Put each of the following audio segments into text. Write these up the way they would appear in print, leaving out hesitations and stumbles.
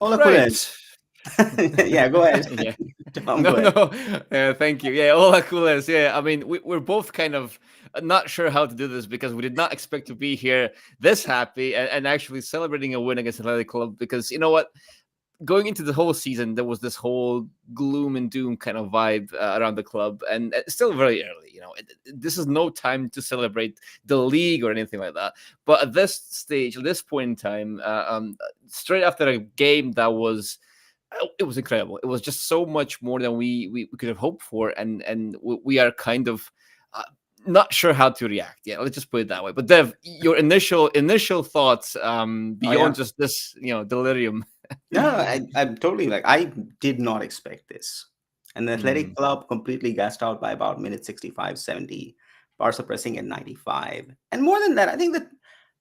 Hola, Kulesh. Right. Yeah, go ahead. Yeah. Tom, No, go ahead. no. Thank you. Yeah, hola, coolers. Yeah, I mean, we're both kind of not sure how to do this because we did not expect to be here this happy and actually celebrating a win against another club. Because you know what? Going into the whole season, there was this whole gloom and doom kind of vibe around the club, and it's still very early. This is no time to celebrate the league or anything like that. But at this stage, at this point in time, straight after a game that was it was incredible. It was just so much more than we could have hoped for, and we are kind of uh, not sure how to react. Yeah, let's just put it that way. But Dev, your initial thoughts Oh, yeah. beyond just this, delirium. No, I'm totally like, I did not expect this. An athletic Mm, club completely gassed out by about minute 65, 70. Barca pressing at 95. And more than that, I think that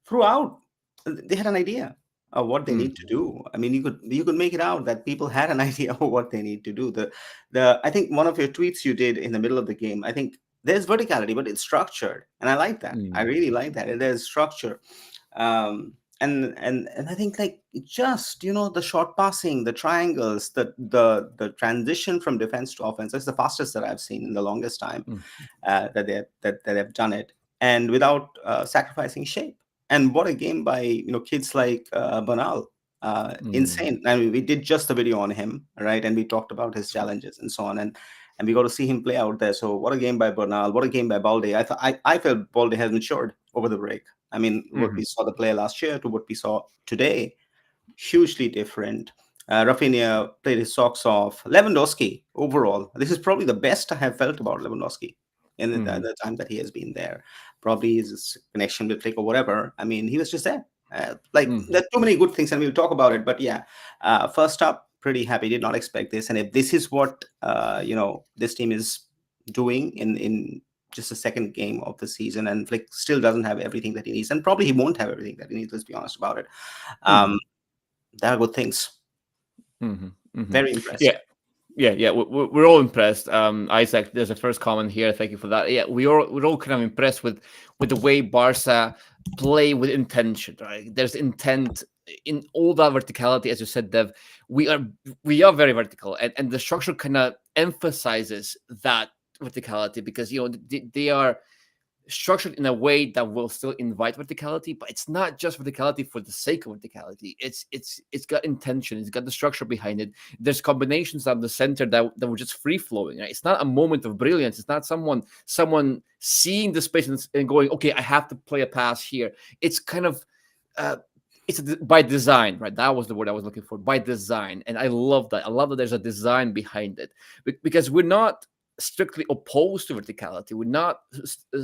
throughout, they had an idea of what they mm, need to do. I mean, you could make it out that people had an idea of what they need to do. The I think one of your tweets you did in the middle of the game, I think there's verticality, but it's structured. And I like that. I mm, really like that. There's structure. Um, and I think, like, just the short passing, the triangles, the transition from defense to offense. That's the fastest that I've seen in the longest time mm, that they've done it, and without sacrificing shape. And what a game by kids like Bernal. mm, Insane. I mean, we did just a video on him, right? And we talked about his challenges and so on, and we got to see him play out there. So what a game by Bernal! What a game by Balde! I felt Balde has matured over the break. I mean, what mhm, we saw the player last year to what we saw today, hugely different. Rafinha played his socks off. Lewandowski, overall, this is probably the best I have felt about Lewandowski in mhm, the time that he has been there. Probably his connection with Flick or whatever. I mean, he was just there. Like, mhm, there are too many good things, and we'll talk about it. But yeah, first up, pretty happy. Did not expect this, and if this is what this team is doing in just the second game of the season, and Flick still doesn't have everything that he needs, and probably he won't have everything that he needs. Let's be honest about it. mhm, Um, there are good things. mhm, mhm. Very Yeah, impressed. yeah. We're all impressed. Isaac, there's a first comment here. Thank you for that. Yeah, we're all kind of impressed with the way Barca play with intention. Right, there's intent in all that verticality, as you said, Dev. We are we are very vertical, and the structure kind of emphasizes that verticality because they are structured in a way that will still invite verticality, but it's not just verticality for the sake of verticality. It's got intention, it's got the structure behind it. There's combinations down the center that were just free flowing. Right? It's not a moment of brilliance. It's not someone seeing the space and going, okay, I have to play a pass here. It's kind of uh, by design, right? That was the word I was looking for. By design, and I love that. I love that there's a design behind it because we're not strictly opposed to verticality. We're not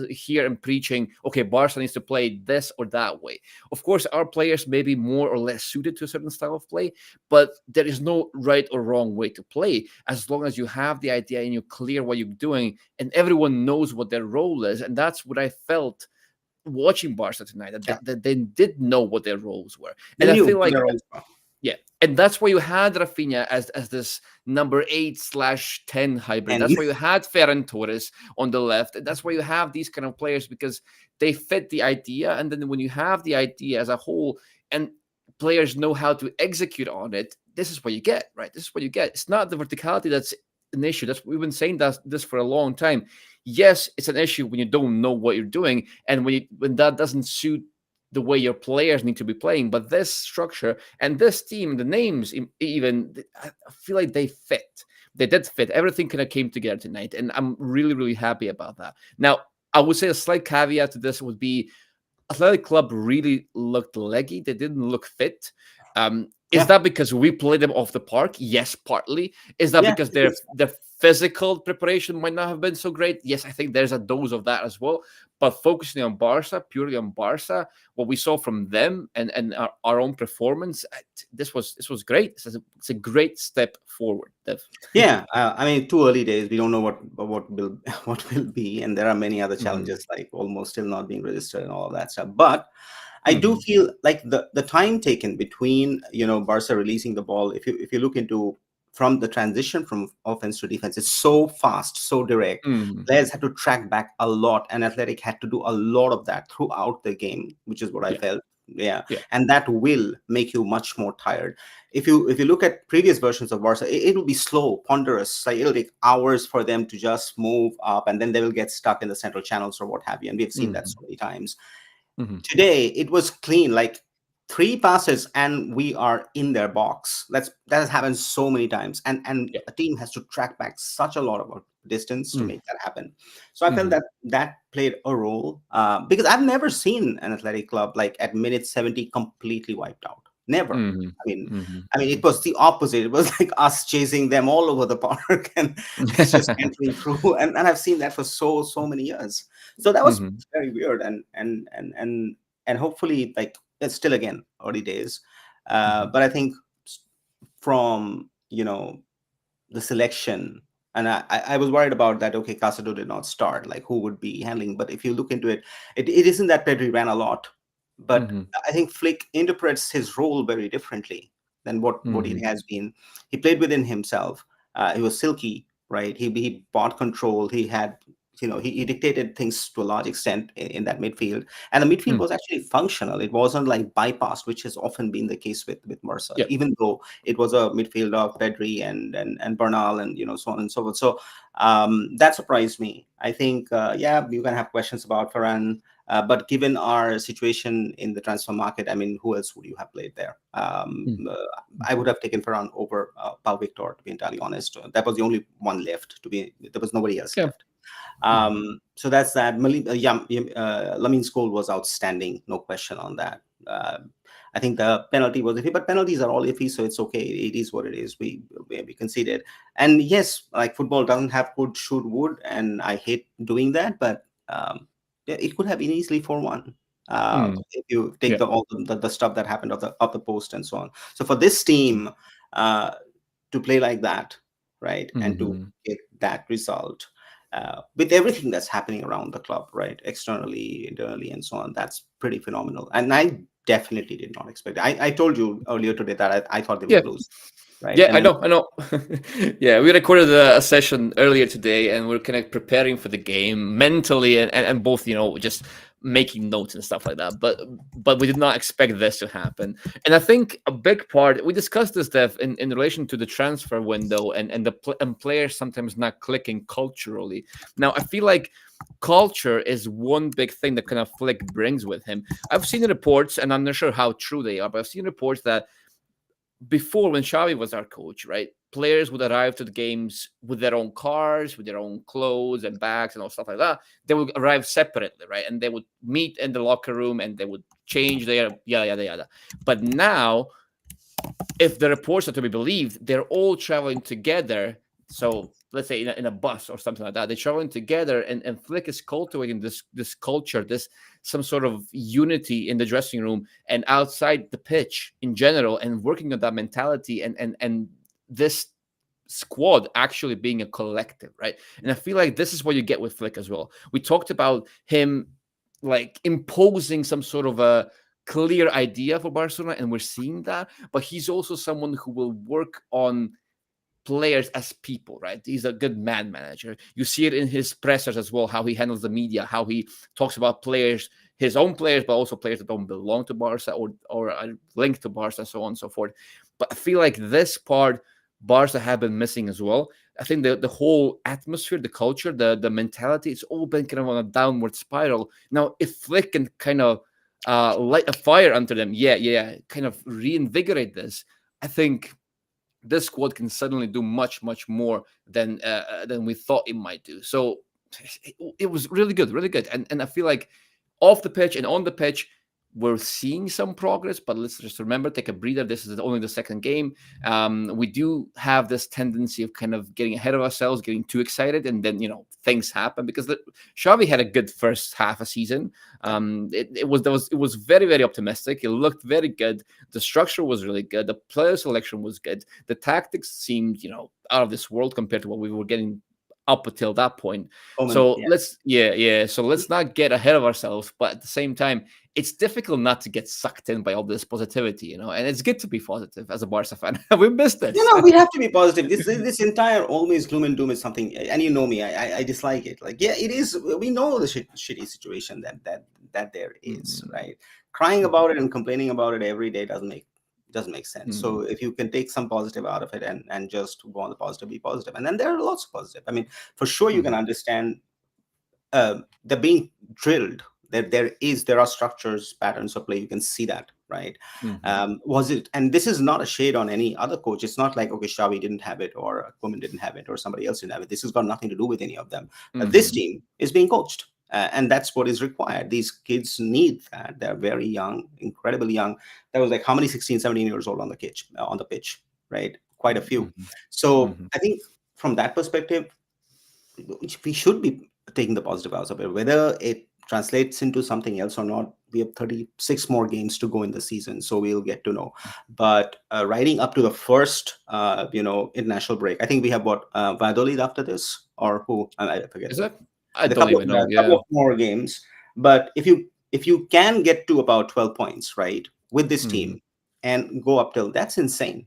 here and preaching, okay, Barca needs to play this or that way. Of course, our players may be more or less suited to a certain style of play, but there is no right or wrong way to play as long as you have the idea and you're clear what you're doing and everyone knows what their role is. And that's what I felt watching Barca tonight, Yeah, that they did know what their roles were. they And I knew feel what like their roles were. yeah, and that's why you had Rafinha as this number 8/10 hybrid. And That's why you had Ferran Torres on the left. That's why you have these kind of players because they fit the idea. And then when you have the idea as a whole, and players know how to execute on it, this is what you get, right? This is what you get. It's not the verticality that's an issue. That's we've been saying that this for a long time. Yes, it's an issue when you don't know what you're doing, and when that doesn't suit the way your players need to be playing. But this structure and this team, the names even, I feel like they fit. They did fit. Everything kind of came together tonight, and I'm really, really happy about that. Now, I would say a slight caveat to this would be Athletic Club really looked leggy. They didn't look fit. Is yeah, that because we played them off the park? Yes, partly. Is that yeah, because it is. their physical preparation might not have been so great? Yes, I think there's a dose of that as well. But focusing on Barca, purely on Barca, what we saw from them and our own performance, this was great. It's a great step forward, Dev. Yeah, I mean, too early days. We don't know what will what will be, and there are many other Hmm. challenges like almost still not being registered and all of that stuff. But I do Hmm. feel like the time taken between Barca releasing the ball, if you look into from the transition from offense to defense, it's so fast, so direct. Hmm. Players had to track back a lot, and Athletic had to do a lot of that throughout the game, which is what I Yeah. felt. Yeah, Yeah. and that will make you much more tired. If you look at previous versions of Barca, it will be slow, ponderous. Like it'll take hours for them to just move up, and then they will get stuck in the central channels or what have you. And we've seen that Hmm. so many times. Hmm. Today it was clean, like three passes and we are in their box. That has happened so many times, and Yeah. a team has to track back such a lot of distance to Mm. make that happen. So I felt Hmm. that that played a role, because I've never seen an athletic club like at minute 70 completely wiped out. Never. Hmm. I mean, Hmm. it was the opposite. It was like us chasing them all over the park, and it's just entering through. And I've seen that for so many years. So that was Hmm. very weird, and hopefully, like, it's still again early days, Hmm. but I think from the selection, and I was worried about that. Okay, Casado did not start. Like, who would be handling? But if you look into it, it isn't that Pedri ran a lot, but Hmm. I think Flick interprets his role very differently than what Hmm. it has been. He played within himself. He was silky, right? He bought control. He had, he dictated things to a large extent in that midfield, and the midfield Mm. was actually functional. It wasn't like bypassed, which has often been the case with Marsa, Yeah. even though it was a midfield of Pedri and Bernal, and so on and so forth. So that surprised me. I think, yeah, you can have questions about Varane, but given our situation in the transfer market, I mean, who else would you have played there? Mm. I would have taken Varane over Pau Victor, to be entirely honest. That was the only one left. There was nobody else Yeah. left. Hmm. So that's that. Lamin's goal was outstanding, no question on that. I think the penalty was iffy, but penalties are all iffy, so it's okay. It is what it is. We conceded, and yes, like, football doesn't have good shoot wood, and I hate doing that, but yeah, it could have been easily 4-1. Mm. If you take Yeah. the stuff that happened of the post and so on. So for this team uh, to play like that, right, and to Hmm. get that result, with everything that's happening around the club, right, externally, internally, and so on, that's pretty phenomenal. And I definitely did not expect it. I told you earlier today that I thought they Yeah. would lose, right? Yeah, And I then know, I know. Yeah, we recorded a session earlier today, and we're kind of preparing for the game mentally, and both, just making notes and stuff like that. But we did not expect this to happen. And I think a big part we discussed this, Dev, in relation to the transfer window and players sometimes not clicking culturally. Now, I feel like culture is one big thing that kind of Flick brings with him. I've seen reports, and I'm not sure how true they are, but I've seen reports that before, when Xavi was our coach, right, players would arrive to the games with their own cars, with their own clothes and bags and all stuff like that. They would arrive separately, right, and they would meet in the locker room and they would change their yada yada yada. But now, if the reports are to be believed, they're all traveling together. So let's say in a bus or something like that, they're traveling together, and Flick is cultivating this culture, this some sort of unity in the dressing room and outside the pitch in general, and working on that mentality and this squad actually being a collective, right? And I feel like this is what you get with Flick as well. We talked about him like imposing some sort of a clear idea for Barcelona, and we're seeing that. But he's also someone who will work on players as people, right? He's a good man manager. You see it in his pressers as well, how he handles the media, how he talks about players, his own players, but also players that don't belong to Barca or are linked to Barca, so on and so forth. But I feel like this part Barca have been missing as well. I think the whole atmosphere, the culture, the mentality, it's all been kind of on a downward spiral. Now, if Flick can kind of light a fire under them, kind of reinvigorate this, I think this squad can suddenly do much more than we thought it might do. So it was really good, and I feel like off the pitch and on the pitch, we're seeing some progress. But let's just remember, take a breather. This is only the second game. We do have this tendency of kind of getting ahead of ourselves, getting too excited, and then things happen because Xavi had a good first half a season. It was very optimistic. It looked very good. The structure was really good. The player selection was good. The tactics seemed out of this world compared to what we were getting up until that point. Omen, So yeah. so let's not get ahead of ourselves, but at the same time, it's difficult not to get sucked in by all this positivity, and it's good to be positive as a Barca fan. We missed this. We have to be positive. This entire always gloom and doom is something, and you know me, I dislike it. Like, yeah, it is. We know the shitty situation that there is, Mm-hmm. right? Crying about it and complaining about it every day doesn't make sense. Mm-hmm. So if you can take some positive out of it and just go on the positive, be positive. And then there are lots of positive. I mean, for sure you can understand they're being drilled. There are structures, patterns of play. You can see that, right? Mm-hmm. Was it? And this is not a shade on any other coach. It's not like, okay, Xavi didn't have it, or Koeman didn't have it, or somebody else didn't have it. This has got nothing to do with any of them. This Mm-hmm. team is being coached, and that's what is required. These kids need that. They're very young, incredibly young. There was like how many 16, 17 years old on the pitch, right? Quite a few. Mm-hmm. So Mm-hmm. I think from that perspective, we should be taking the positive out of it. Whether it translates into something else or not, we have 36 more games to go in the season, so we'll get to know. But riding up to the first, international break, I think we have what, Valladolid after this, or who? I forget Is the that? I the don't couple of even know. couple Yeah. of more games. But if you can get to about 12 points, right, with this Mm-hmm. team and go up till, that's insane.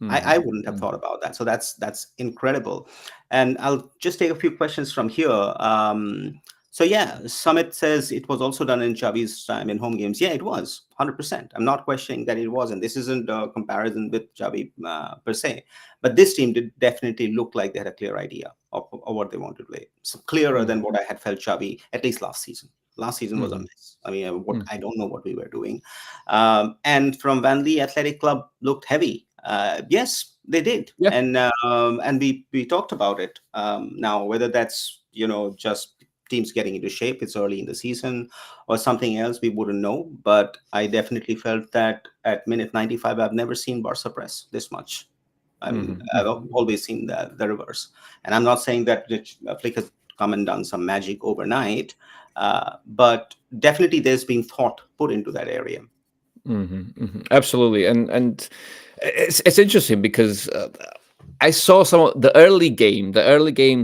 I Mm-hmm. wouldn't have thought about that. So that's incredible. And I'll just take a few questions from here. So yeah, Summit says it was also done in Xavi's time in home games. Yeah, it was 100%. I'm not questioning that it wasn't. This isn't a comparison with Xavi per se, but this team did definitely look like they had a clear idea of what they wanted to play. So clearer than what I had felt Xavi at least last season. Last season was a Mm-hmm. mess. I mean, what I don't know what we were doing. And from Van Lee Athletic Club looked heavy. Yes, they did, Yeah. and we talked about it. Now, whether that's just teams getting into shape, it's early in the season, or something else, we wouldn't know. But I definitely felt that at minute 95, I've never seen Barca press this much. I mean, Mm-hmm. I've Mm-hmm. always seen the reverse, and I'm not saying that Flick has come and done some magic overnight, but definitely there's been thought put into that area. Absolutely, and it's interesting because I saw some of the early games,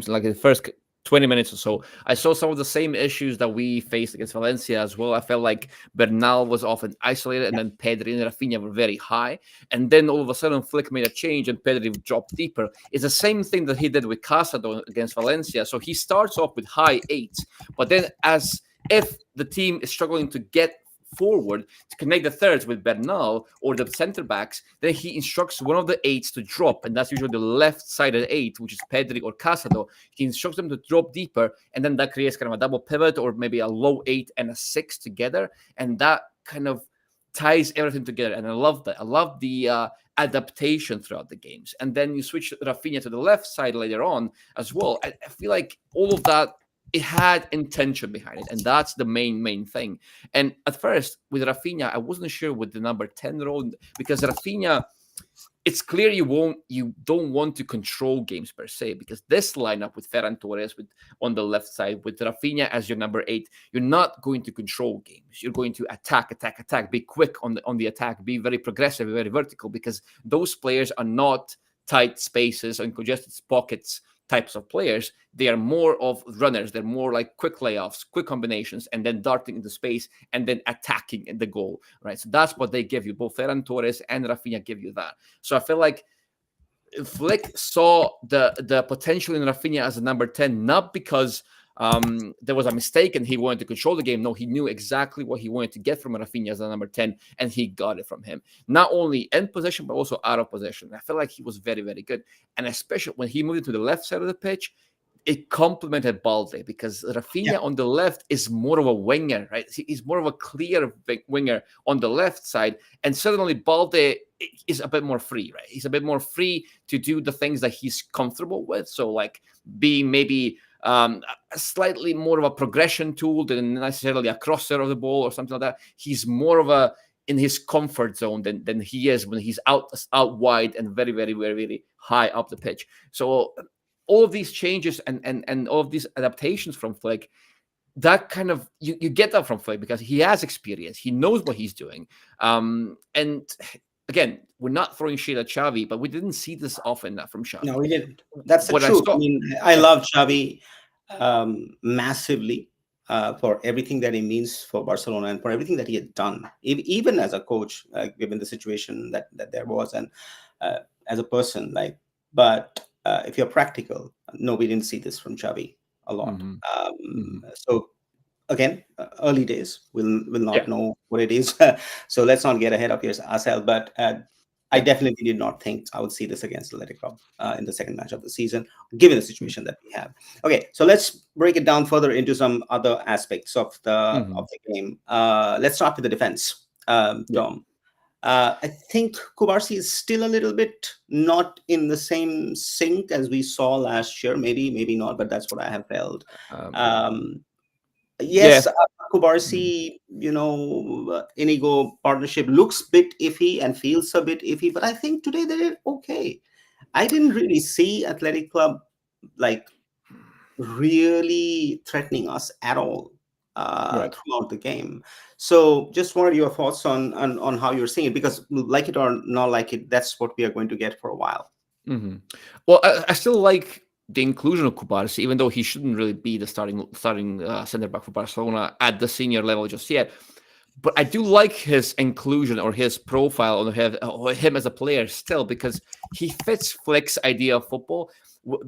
like the first 20 minutes or so. I saw some of the same issues that we faced against Valencia as well. I felt like Bernal was often isolated, and then Pedri and Rafinha were very high. And then all of a sudden, Flick made a change, and Pedri dropped deeper. It's the same thing that he did with Casado against Valencia. So he starts off with high eights, but then as if the team is struggling to get forward to connect the thirds with Bernal or the center backs, then he instructs one of the eights to drop, and that's usually the left-sided eight, which is Pedri or Casado. He instructs them to drop deeper, and then that creates kind of a double pivot or maybe a low eight and a six together, and that kind of ties everything together. And I love that. I love the adaptation throughout the games. And then you switch Rafinha to the left side later on as well. I feel like all of that, it had intention behind it, and that's the main thing. And at first with Rafinha, I wasn't sure with the number 10 role, because Rafinha, it's clear you don't want to control games per se, because this lineup with Ferran Torres with on the left side with Rafinha as your number 8, you're not going to control games. You're going to attack, be quick on the attack, be very progressive, very vertical, because those players are not tight spaces and congested pockets types of players. They are more of runners. They're more like quick layoffs, quick combinations, and then darting into space and then attacking the goal, right? So that's what they give you. Both Ferran Torres and Rafinha give you that. So I feel like Flick saw the potential in Rafinha as a number 10, not because there was a mistake and he wanted to control the game. No, he knew exactly what he wanted to get from Rafinha as a number 10, and he got it from him. Not only in possession, but also out of possession. I felt like he was very, very good. And especially when he moved to the left side of the pitch, it complemented Balde, because Yeah. Rafinha on the left is more of a winger, right? He's more of a clear winger on the left side, and suddenly Balde is a bit more free, right? He's a bit more free to do the things that he's comfortable with. So, like being maybe a slightly more of a progression tool than necessarily a crosser of the ball or something like that. He's more of a in his comfort zone than he is when he's out wide and very, very, very, very high up the pitch. So all of these changes and all of these adaptations from Flick, that kind of you get that from Flick because he has experience, he knows what he's doing. And again, we're not throwing shade at Xavi, but we didn't see this often from No, Xavi. we didn't. That's the What I truth. I saw, mean, I yeah. love Xavi massively for everything that he means for Barcelona and for everything that he had done, even as a coach, given the situation that there was, and as a person. Like, but if you're practical, no, we didn't see this from Xavi a lot. Mm-hmm, mm-hmm, So again, early days. We'll not Yeah. know what it is. So let's not get ahead of ourselves. But I Yeah. definitely did not think I would see this against Athletic Club in the second match of the season, given the situation that we have. Okay, so let's break it down further into some other aspects of Mm-hmm. the game. Let's start with the defense, Yeah. Tom. I think Kubarsi is still a little bit not in the same sync as we saw last year. Maybe, maybe not, but that's what I have felt. Um, Um, yeah. yes, Mhm. Kubarsi, Inigo partnership looks a bit iffy and feels a bit iffy, but I think today they're okay. I didn't really see Athletic Club like really threatening us at all Right. throughout the game. So just wanted your thoughts on how you're seeing it, because like it or not like it, that's what we are going to get for a while. Hmm. Well, I still like the inclusion of Kubarsi, even though he shouldn't really be the starting center back for Barcelona at the senior level just yet. But I do like his inclusion or his profile or him as a player still, because he fits Flick's idea of football.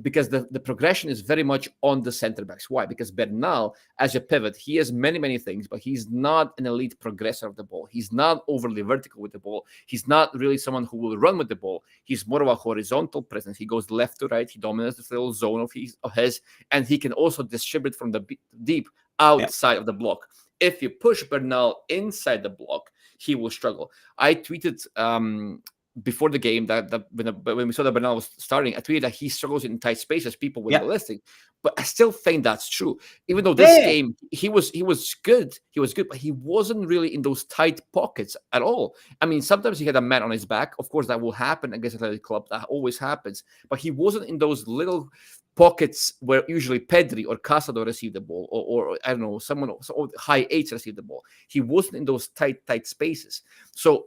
Because the progression is very much on the center backs. Why? Because Bernal, as a pivot, he has many things, but he's not an elite progressor of the ball. He's not overly vertical with the ball. He's not really someone who will run with the ball. He's more of a horizontal presence. He goes left to right. He dominates this little zone of his, and he can also distribute from the deep Yeah, outside of the block. If you push Bernal inside the block, he will struggle. I tweeted before the game that when we saw that Bernal was starting, I tweeted that he struggles in tight spaces. People were yeah, ballistic, but I still think that's true. Even though this yeah, game he was good, but he wasn't really in those tight pockets at all. I mean, sometimes he had a man on his back. Of course, that will happen against Athletic Club. That always happens. But he wasn't in those little pockets where usually Pedri or Casado receive the ball, or I don't know, someone or high eights receive the ball. He wasn't in those tight spaces. So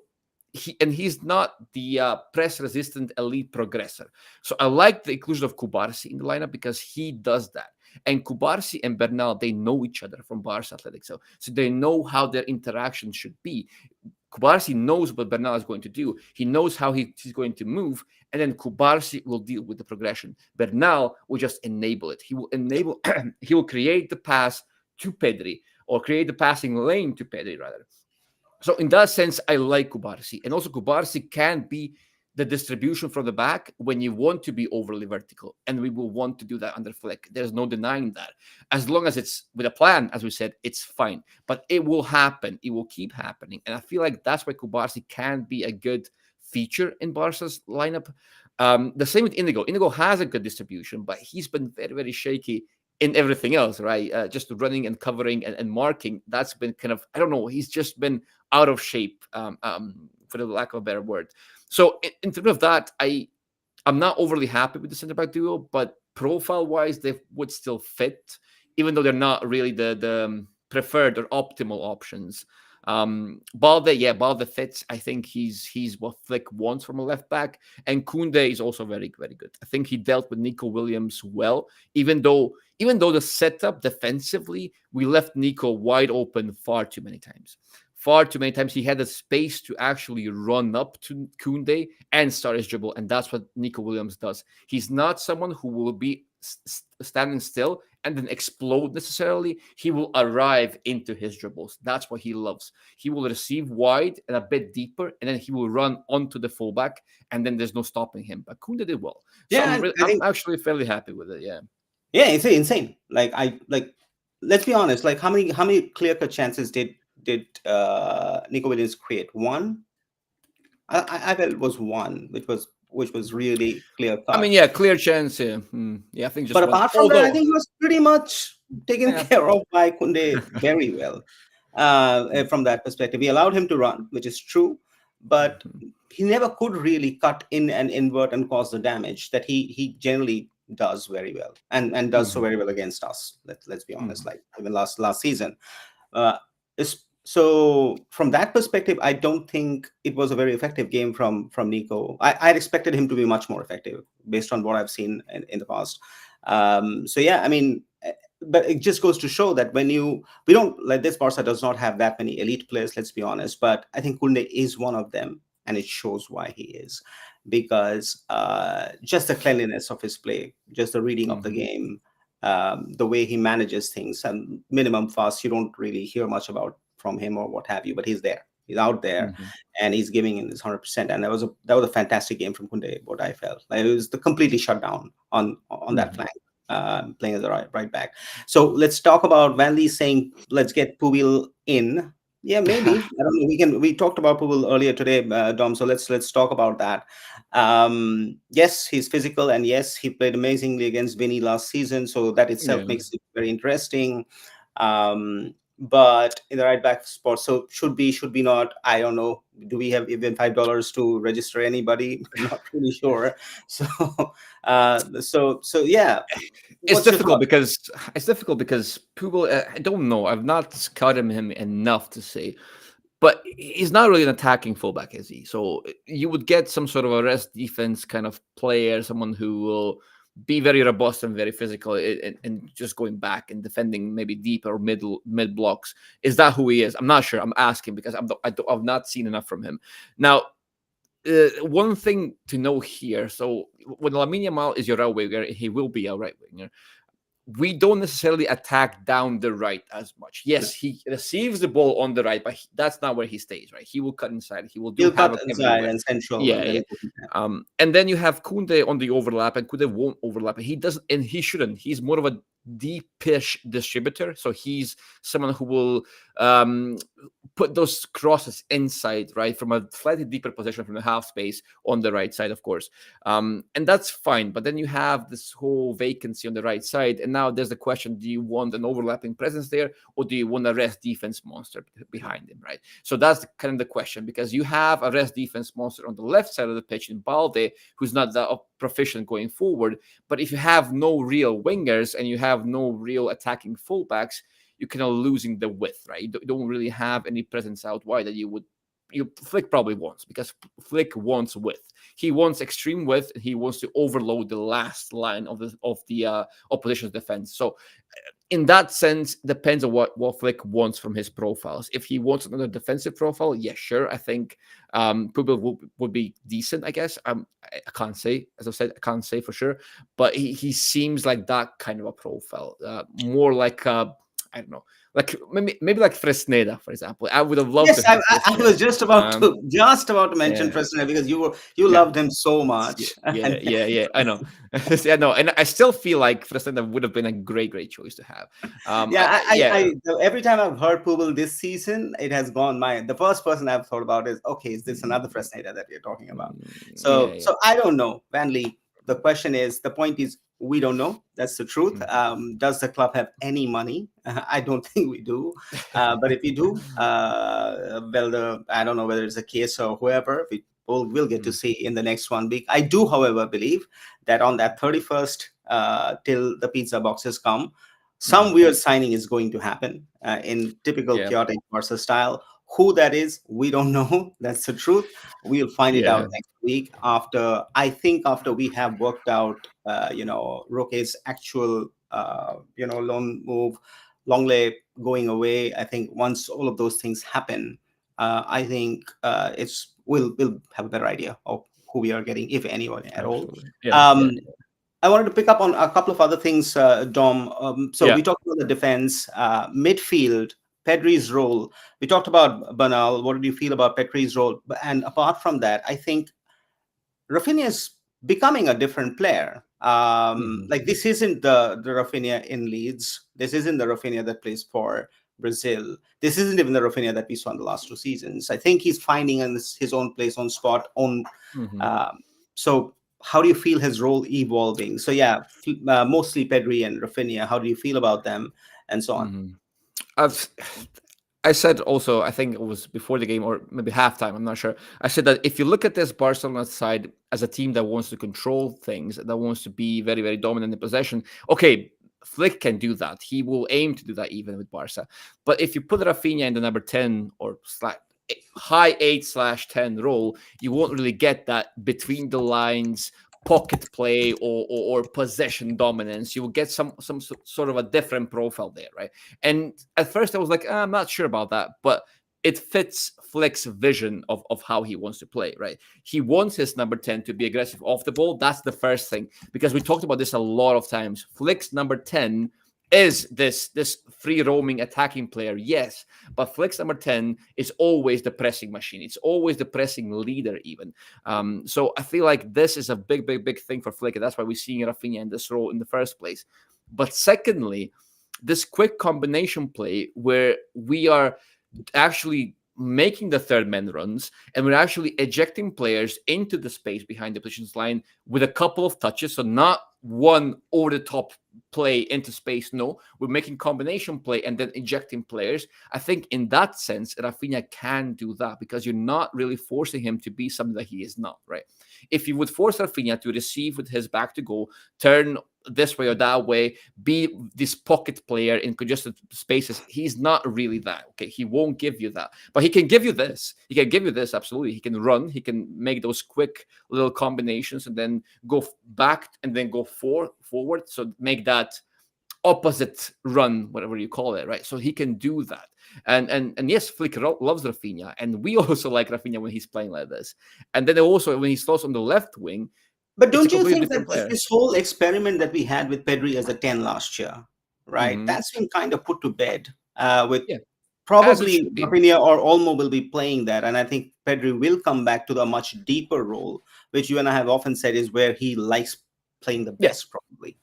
he's not the press resistant elite progressor. So I like the inclusion of Kubarsi in the lineup because he does that. And Kubarsi and Bernal, they know each other from Barca Athletic. So they know how their interaction should be. Kubarsi knows what Bernal is going to do. He knows how he's going to move, and then Kubarsi will deal with the progression. Bernal will just enable it. He will enable. He will create the pass to Pedri, or create the passing lane to Pedri rather. So in that sense, I like Kubarsi, and also Kubarsi can be the distribution from the back when you want to be overly vertical, and we will want to do that under Flick. There's no denying that. As long as it's with a plan, as we said, it's fine. But it will happen. It will keep happening, and I feel like that's why Kubarsi can be a good feature in Barca's lineup. The same with Indigo. Indigo has a good distribution, but he's been very shaky in everything else, right? Just running and covering and marking. That's been kind of, I don't know. He's just been out of shape, for the lack of a better word. So in terms of that, I'm not overly happy with the center back duo, but profile wise, they would still fit, even though they're not really the preferred or optimal options. Balde fits. I think he's what Flick wants from a left back, and Kunde is also very good. I think he dealt with Nico Williams well, even though the setup defensively, we left Nico wide open far too many times. Far too many times he had the space to actually run up to Kunde and start his dribble, and that's what Nico Williams does. He's not someone who will be standing still and then explode necessarily. He will arrive into his dribbles. That's what he loves. He will receive wide and a bit deeper, and then he will run onto the fullback, and then there's no stopping him. But Kunde did well, so yeah. I I'm think, actually fairly happy with it. Yeah. yeah, it's insane. Let's be honest. Like, how many clear cut chances did Nico Williams create? One. I felt it was one, which was really clear I mean, cut. yeah, clear chance. Yeah, yeah, I think But just one. apart from that, I Although, think he was pretty much taken yeah, care of by Kunde very well. From that perspective, we allowed him to run, which is true, but mhm, he never could really cut in and invert and cause the damage that he generally does very well, and does so mhm, very well against us. Let's be honest. mhm, Like even last season, uh, so from that perspective, I don't think it was a very effective game from Nico. I'd expected him to be much more effective based on what I've seen in the past. So yeah, I mean, but it just goes to show that we don't like this. Barca does not have that many elite players. Let's be honest, but I think Kunde is one of them, and it shows why he is, because just the cleanliness of his play, just the reading of the mhm. game. the way he manages things, and minimum fast, you don't really hear much about from him or what have you, but he's there. He's out there, Mhm. and he's giving in his 100%. And that was a fantastic game from Kunde. What I felt like, it was the completely shut down on that Mhm. flank, playing as a right back. So let's talk about Van Lee saying, "Let's get Pubil in." Yeah, maybe. I don't know. We talked about Pubil earlier today, Dom. So let's talk about that. Yes, he's physical, and yes, he played amazingly against Vinny last season. So that itself Yeah. makes it very interesting. But in the right back spot, so should be not? I don't know. Do we have even $5 to register anybody? Not really sure. So, so yeah. It's What's your difficult thought? because Pubel. I don't know. I've not scouted him enough to say, but he's not really an attacking fullback, is he? So you would get some sort of a rest defense kind of player, someone who will be very robust and very physical, and just going back and defending maybe deep or mid blocks. Is that who he is? I'm not sure. I'm asking because I've not seen enough from him. Now, one thing to know here. So when Lamine Yamal is your right winger, he will be a right winger. We don't necessarily attack down the right as much. No. Yes, he receives the ball on the right, but that's not where he stays, right? He will cut inside. He will do He'll cut havoc inside everywhere. and central, Yeah, and then yeah. he goes in there. And then you have Kunde on the overlap, and Kunde won't overlap. He doesn't, and he shouldn't. He's more of a deep-ish distributor, so he's someone who will um, put those crosses inside, right, from a slightly deeper position from the half space on the right side, of course. And that's fine. But then you have this whole vacancy on the right side, and now there's the question: do you want an overlapping presence there, or do you want a rest defense monster behind him, right? So that's kind of the question, because you have a rest defense monster on the left side of the pitch in Balde, who's not that proficient going forward. But if you have no real wingers and you have no real attacking fullbacks, you're kind of losing the width, right? You don't really have any presence out wide that Flick probably wants, because Flick wants width. He wants extreme width, and he wants to overload the last line of the opposition's defense. So in that sense, depends on what Flick wants from his profiles. If he wants another defensive profile, yeah, sure. I think Pubel would be decent, I guess. I can't say, as I said, I can't say for sure, but he seems like that kind of a profile, more like I don't know, like maybe like Fresneda, for example. I would have loved Yes, to have I was Fresneda. just about to mention Yeah, Fresnel, because you yeah. loved him so Yeah, much. yeah, And yeah, yeah. I know. Yeah, no, and I still feel like Fresneda would have been a great choice to have. yeah, Yeah, every time I've heard Pubel this season, it has gone my the first person I've thought about is, okay, is this another Fresneda that we're talking about? yeah, So yeah. I don't know, Van Lee. The point is, we don't know. That's the truth. Mhm. Does the club have any money? I don't think we do. But if we do, well, I don't know whether it's a case or whoever. We'll get to Mm, see in the next 1 week. I do, however, believe that on that 31st, till the pizza boxes come, some mhm. weird signing is going to happen in typical Yeah, chaotic Barca style. Who that is, we don't know. That's the truth. We'll find it yeah, out next week, after I think after we have worked out, Roque's actual, loan move, Longley going away. I think once all of those things happen, I think we'll have a better idea of who we are getting, if anyone at all. absolutely. Yeah, Um, yeah, I wanted to pick up on a couple of other things, Dom. So yeah. we talked about the defense, midfield, Pedri's role. We talked about Bernal. What did you feel about Pedri's role? And apart from that, I think Rafinha is becoming a different player. Mhm. Like, this isn't the Rafinha in Leeds. This isn't the Rafinha that plays for Brazil. This isn't even the Rafinha that we saw in the last 2 seasons. I think he's finding his own place, on spot, on. Mhm. Um, so how do you feel his role evolving? So yeah, mostly Pedri and Rafinha. How do you feel about them, and so on? Mhm. I've I said also, I think it was before the game or maybe halftime, I'm not sure. I said that if you look at this Barcelona side as a team that wants to control things, that wants to be very, very dominant in possession, okay, Flick can do that. He will aim to do that even with Barca. But if you put Rafinha in the number 10 or high 8/10 role, you won't really get that between the lines pocket play or possession dominance. You will get sort of a different profile there, right? And at first I was like, I'm not sure about that, but it fits Flick's vision of how he wants to play, right? He wants his number 10 to be aggressive off the ball. That's the first thing, because we talked about this a lot of times. Flick's number 10 is this free roaming attacking player, yes, but Flick's number 10 is always the pressing machine. It's always the pressing leader, even. So I feel like this is a big thing for Flick, and that's why we're seeing Rafinha in this role in the first place. But secondly, this quick combination play where we are actually making the third man runs, and we're actually ejecting players into the space behind the positions line with a couple of touches. So not one over the top play into space. No, we're making combination play and then ejecting players. I think in that sense, Rafinha can do that, because you're not really forcing him to be something that he is not, right? If you would force Rafinha to receive with his back to goal, turn this way or that way, be this pocket player in congested spaces, he's not really that. Okay, he won't give you that, but he can give you this. He can give you this, absolutely. He can run, he can make those quick little combinations and then go back and then go forward. So make that opposite run, whatever you call it, right? So he can do that. And yes, Flick loves Rafinha, and we also like Rafinha when he's playing like this. And then also when he starts on the left wing, But it's a don't you completely think different that player. this whole experiment that we had with Pedri as a 10 last year, right? Mm-hmm. That's been kind of put to bed with Yeah, as it probably should be. Rafinha or Olmo will be playing that. And I think Pedri will come back to the much deeper role, which you and I have often said is where he likes playing the Yeah, best, probably.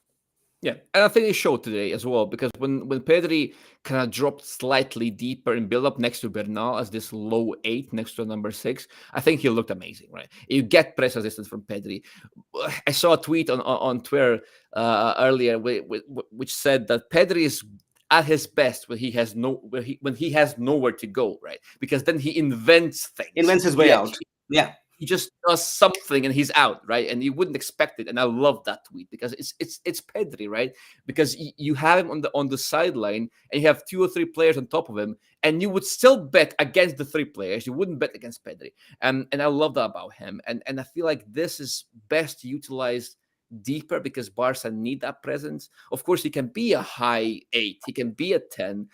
yeah, and I think it showed today as well, because when Pedri kind of dropped slightly deeper in build up next to Bernal as this low 8 next to number 6, I think he looked amazing, right? You get press resistance from Pedri. I saw a tweet on Twitter earlier which said that Pedri is at his best when he has when he has nowhere to go, right? Because then he invents things. Invents his way out. Yeah. He just does something and he's out, right? And you wouldn't expect it. And I love that tweet, because it's Pedri, right? Because you have him on the sideline and you have 2 or 3 players on top of him, and you would still bet against the 3 players. You wouldn't bet against Pedri, and I love that about him. And I feel like this is best utilized deeper, because Barca need that presence. Of course, he can be a high 8, he can be a 10,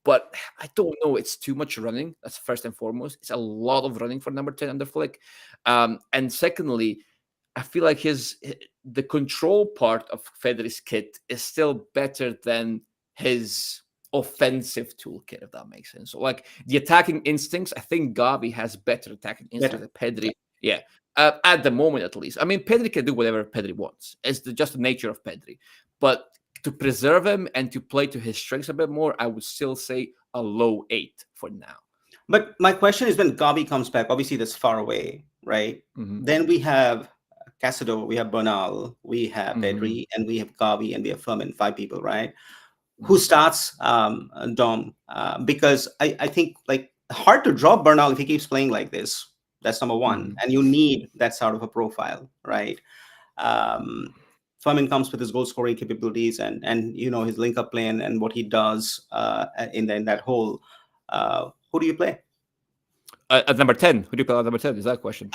but I don't know. It's too much running. That's first and foremost. It's a lot of running for number 10 under Flick. And secondly, I feel like the control part of Federi's kit is still better than his offensive toolkit, if that makes sense. So, like the attacking instincts, I think Gavi has better attacking instincts Better. than Pedri. Yeah, at the moment at least. I mean, Pedri can do whatever Pedri wants. It's just the nature of Pedri. But to preserve him and to play to his strengths a bit more, I would still say a low 8 for now. But my question is, when Gavi comes back, obviously that's far away, right? Mm-hmm. Then we have Casado, we have Bernal, we have Mm-hmm. Pedri, and we have Gavi, and we have Fermin, 5 people, right? Who Mm-hmm. starts Dom? Because I think like hard to drop Bernal if he keeps playing like this. That's number one, Mm-hmm. and you need that sort of a profile, right? Um, Fermin comes with his goal scoring capabilities and his link up play and what he does in that whole. Who do you play? At number 10, who do you play at number 10? Is that a question?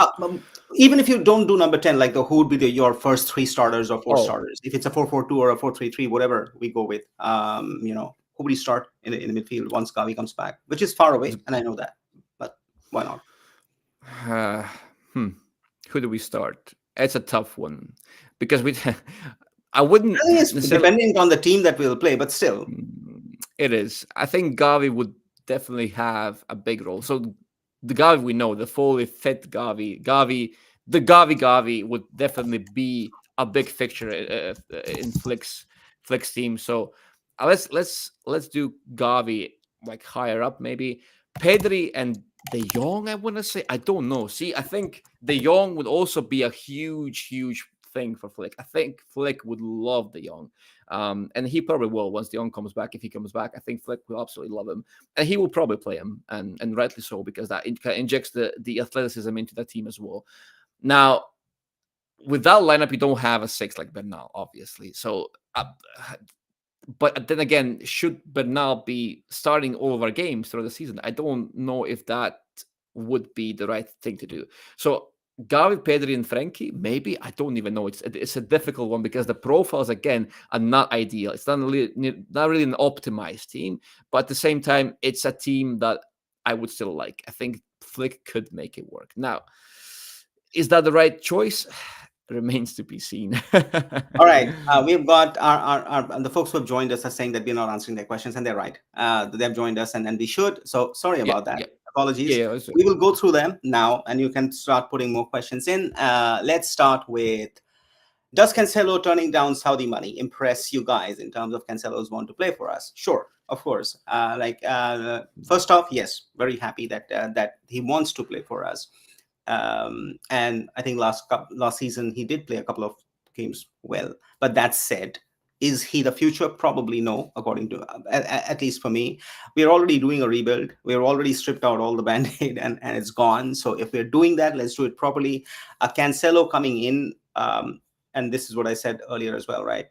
Even if you don't do number 10, like who would be your first 3 starters or 4 Oh, starters? If it's a 4-4-2 or a 4-3-3, whatever we go with, who would you start in the midfield once Gavi comes back, which is far away, and I know that, but why not? uh, hmm. Who do we start? It's a tough one, because I wouldn't I think it's necessarily. dependent on the team that will play, but still. It is. I think Gavi would definitely have a big role. So the Gavi we know, the fully fit the Gavi would definitely be a big fixture in Flick's team. So let's do Gavi like higher up, maybe Pedri and De Jong. I want to say, I don't know. See, I think De Jong would also be a huge thing for Flick. I think Flick would love De Jong. And he probably will once De Jong comes back. If he comes back, I think Flick will absolutely love him, and he will probably play him, and rightly so, because that injects the athleticism into that team as well. Now, with that lineup, you don't have a 6 like Bernal, obviously. So, but then again, should Bernal be starting all of our games throughout the season? I don't know if that would be the right thing to do. So Gavi, Pedri, and Frankie, maybe. I don't even know. It's a difficult one, because the profiles again are not ideal. It's not really an optimized team, but at the same time, it's a team that I would still like. I think Flick could make it work. Now, is that the right choice? Remains to be seen. All right, we've got the folks who have joined us are saying that we're not answering their questions, and they're right. They've joined us, and we should. So sorry Yeah, about that. yeah, Apologies. yeah. We will go through them now, and you can start putting more questions in. Let's start with: does Cancelo turning down Saudi money impress you guys in terms of Cancelo's want to play for us? Sure, of course. First off, yes, very happy that he wants to play for us. And I think last season he did play a couple of games well. But that said, is he the future? Probably no, according to at least for me. We're already doing a rebuild. We're already stripped out all the band-aid and it's gone. So if we're doing that, let's do it properly. A Cancelo coming in, and this is what I said earlier as well, right?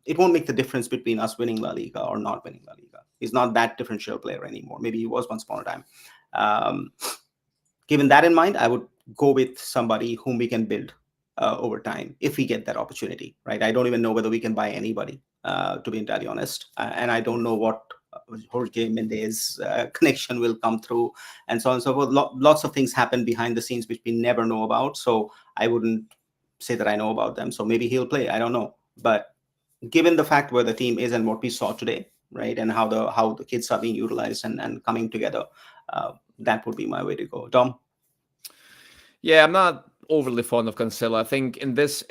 It won't make the difference between us winning La Liga or not winning La Liga. He's not that differential player anymore. Maybe he was once upon a time. Given that in mind, I would go with somebody whom we can build over time if we get that opportunity, right? I don't even know whether we can buy anybody, to be entirely honest. And I don't know what Jorge Mendes connection will come through and so on and so forth. Lots of things happen behind the scenes which we never know about. So I wouldn't say that I know about them. So maybe he'll play. I don't know. But given the fact where the team is and what we saw today, right, and how the kids are being utilized and coming together, that would be my way to go. Dom? Yeah, I'm not overly fond of Cancelo. I think in this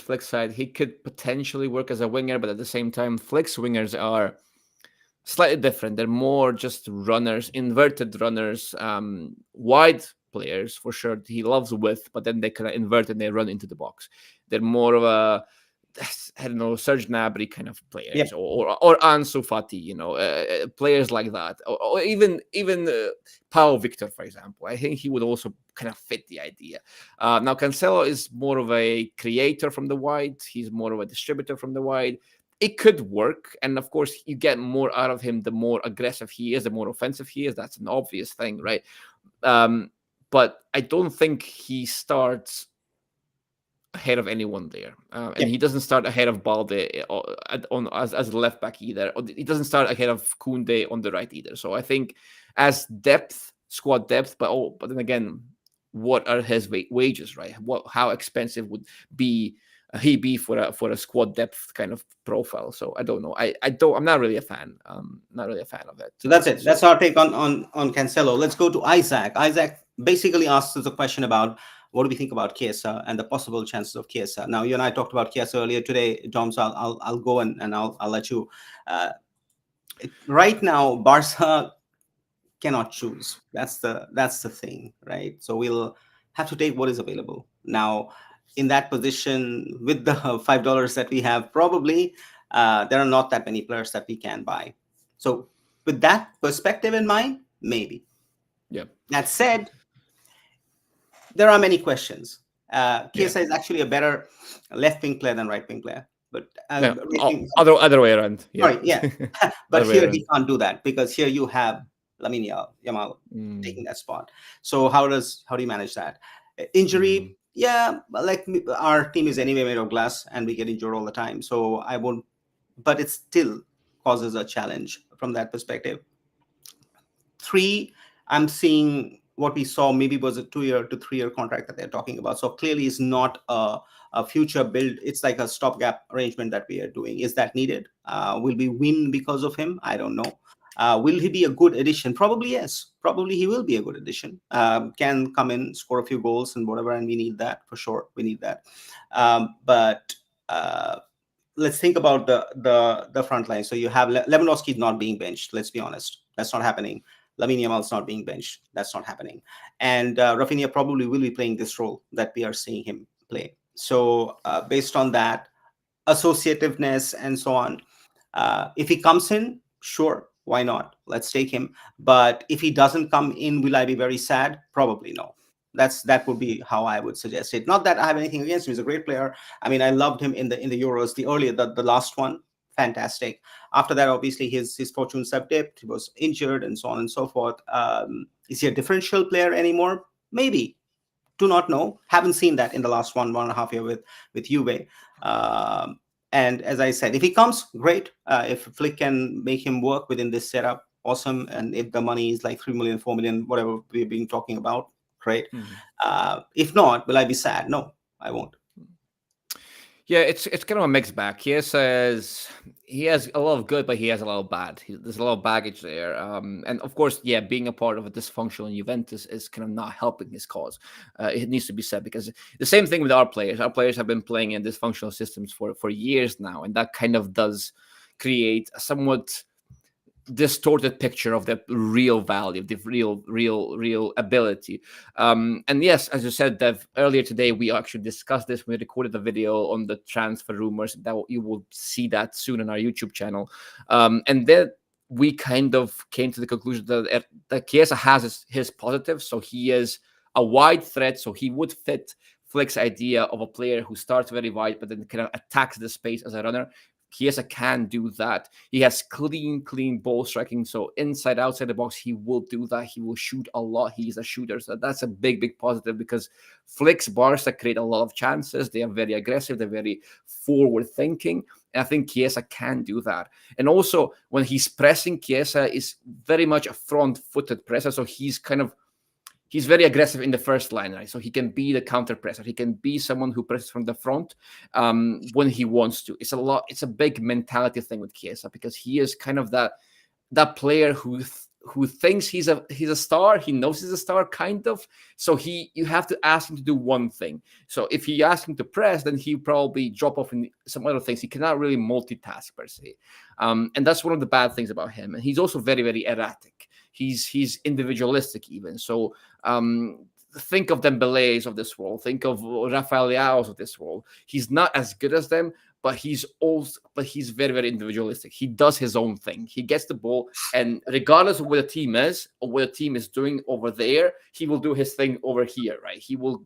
Flick side, he could potentially work as a winger, but at the same time, Flick's wingers are slightly different. They're more just runners, inverted runners, wide players for sure. He loves width, but then they kind of invert and they run into the box. They're more of a, I don't know, Serge Gnabry kind of players, Yeah. or Ansu Fati, players like that, or even Pau Victor, for example. I think he would also kind of fit the idea. Now Cancelo is more of a creator from the wide. He's more of a distributor from the wide. It could work, and of course, you get more out of him the more aggressive he is, the more offensive he is. That's an obvious thing, right? But I don't think he starts ahead of anyone there, and he doesn't start ahead of Balde as a left back either. He doesn't start ahead of Koundé on the right either. So I think as squad depth, but then again, what are his wages, right? How expensive would he be for a squad depth kind of profile? So I don't know. I'm not really a fan. Not really a fan of it. So that's it. That's our take on Cancelo. Let's go to Isaac. Isaac basically asks us a question about what do we think about Chiesa and the possible chances of Chiesa. Now, you and I talked about Chiesa earlier today, Dom. So I'll go and I'll let you. Right now, Barca cannot choose. That's the thing, right? So we'll have to take what is available now. In that position, with the $5 that we have, probably there are not that many players that we can buy. So with that perspective in mind, maybe. Yeah. That said, there are many questions. Chiesa is actually a better left wing player than right wing player, but other way around. Yeah. Sorry, yeah. But here he can't do that because here you have Lamine Yamal taking that spot. So how do you manage that? Injury, yeah, like our team is anyway made of glass and we get injured all the time. So I won't, but it still causes a challenge from that perspective. 3, I'm seeing what we saw maybe was a 2-year to 3-year contract that they're talking about. So clearly it's not a future build. It's like a stopgap arrangement that we are doing. Is that needed? Will we win because of him? I don't know. Will he be a good addition? Probably yes. Probably he will be a good addition. Can come in, score a few goals and whatever, and we need that for sure. We need that. But let's think about the front line. So you have Lewandowski not being benched. Let's be honest, that's not happening. Lamine Yamal's not being benched. That's not happening. And Rafinha probably will be playing this role that we are seeing him play. So based on that, associativeness and so on, if he comes in, sure, why not? Let's take him. But if he doesn't come in, will I be very sad? Probably no. That would be how I would suggest it. Not that I have anything against him. He's a great player. I mean, I loved him in the Euros, the last one. Fantastic. After that, obviously, his fortunes have dipped. He was injured and so on and so forth. Is he a differential player anymore? Maybe. Do not know. Haven't seen that in the last 1.5 year with Juve. And as I said, if he comes, great. If Flick can make him work within this setup, awesome. And if the money is like 3 million, 4 million, whatever we've been talking about, great. Mhm. If not, will I be sad? No, I won't. Yeah, it's kind of a mixed bag. He has a lot of good, but he has a lot of bad. There's a lot of baggage there, and of course, yeah, being a part of a dysfunctional Juventus is kind of not helping his cause. It needs to be said because the same thing with our players. Our players have been playing in dysfunctional systems for years now, and that kind of does create a somewhat distorted picture of the real value, the real ability. And yes, as you said, Dev, earlier today we actually discussed this. We recorded a video on the transfer rumors that you will see that soon on our YouTube channel. And then we kind of came to the conclusion that Chiesa has his positives. So he is a wide threat, so he would fit Flick's idea of a player who starts very wide but then kind of attacks the space as a runner. Chiesa can do that. He has clean ball striking. So inside, outside the box, he will do that. He will shoot a lot. He's a shooter. So that's a big positive because Flick's Barca create a lot of chances. They are very aggressive. They're very forward thinking. And I think Chiesa can do that. And also when he's pressing, Chiesa is very much a front-footed presser. So he's very aggressive in the first line, right? So he can be the counter presser. He can be someone who presses from the front when he wants to. It's a big mentality thing with Chiesa because he is kind of that player who thinks he's a star. He knows he's a star, kind of. So you have to ask him to do one thing. So if you ask him to press, then he probably drop off in some other things. He cannot really multitask per se, and that's one of the bad things about him. And he's also very erratic. He's individualistic even. So think of Dembélés of this world. Think of Rafael Leao's of this world. He's not as good as them, but he's very individualistic. He does his own thing. He gets the ball, and regardless of what the team is or what the team is doing over there, he will do his thing over here, right? He will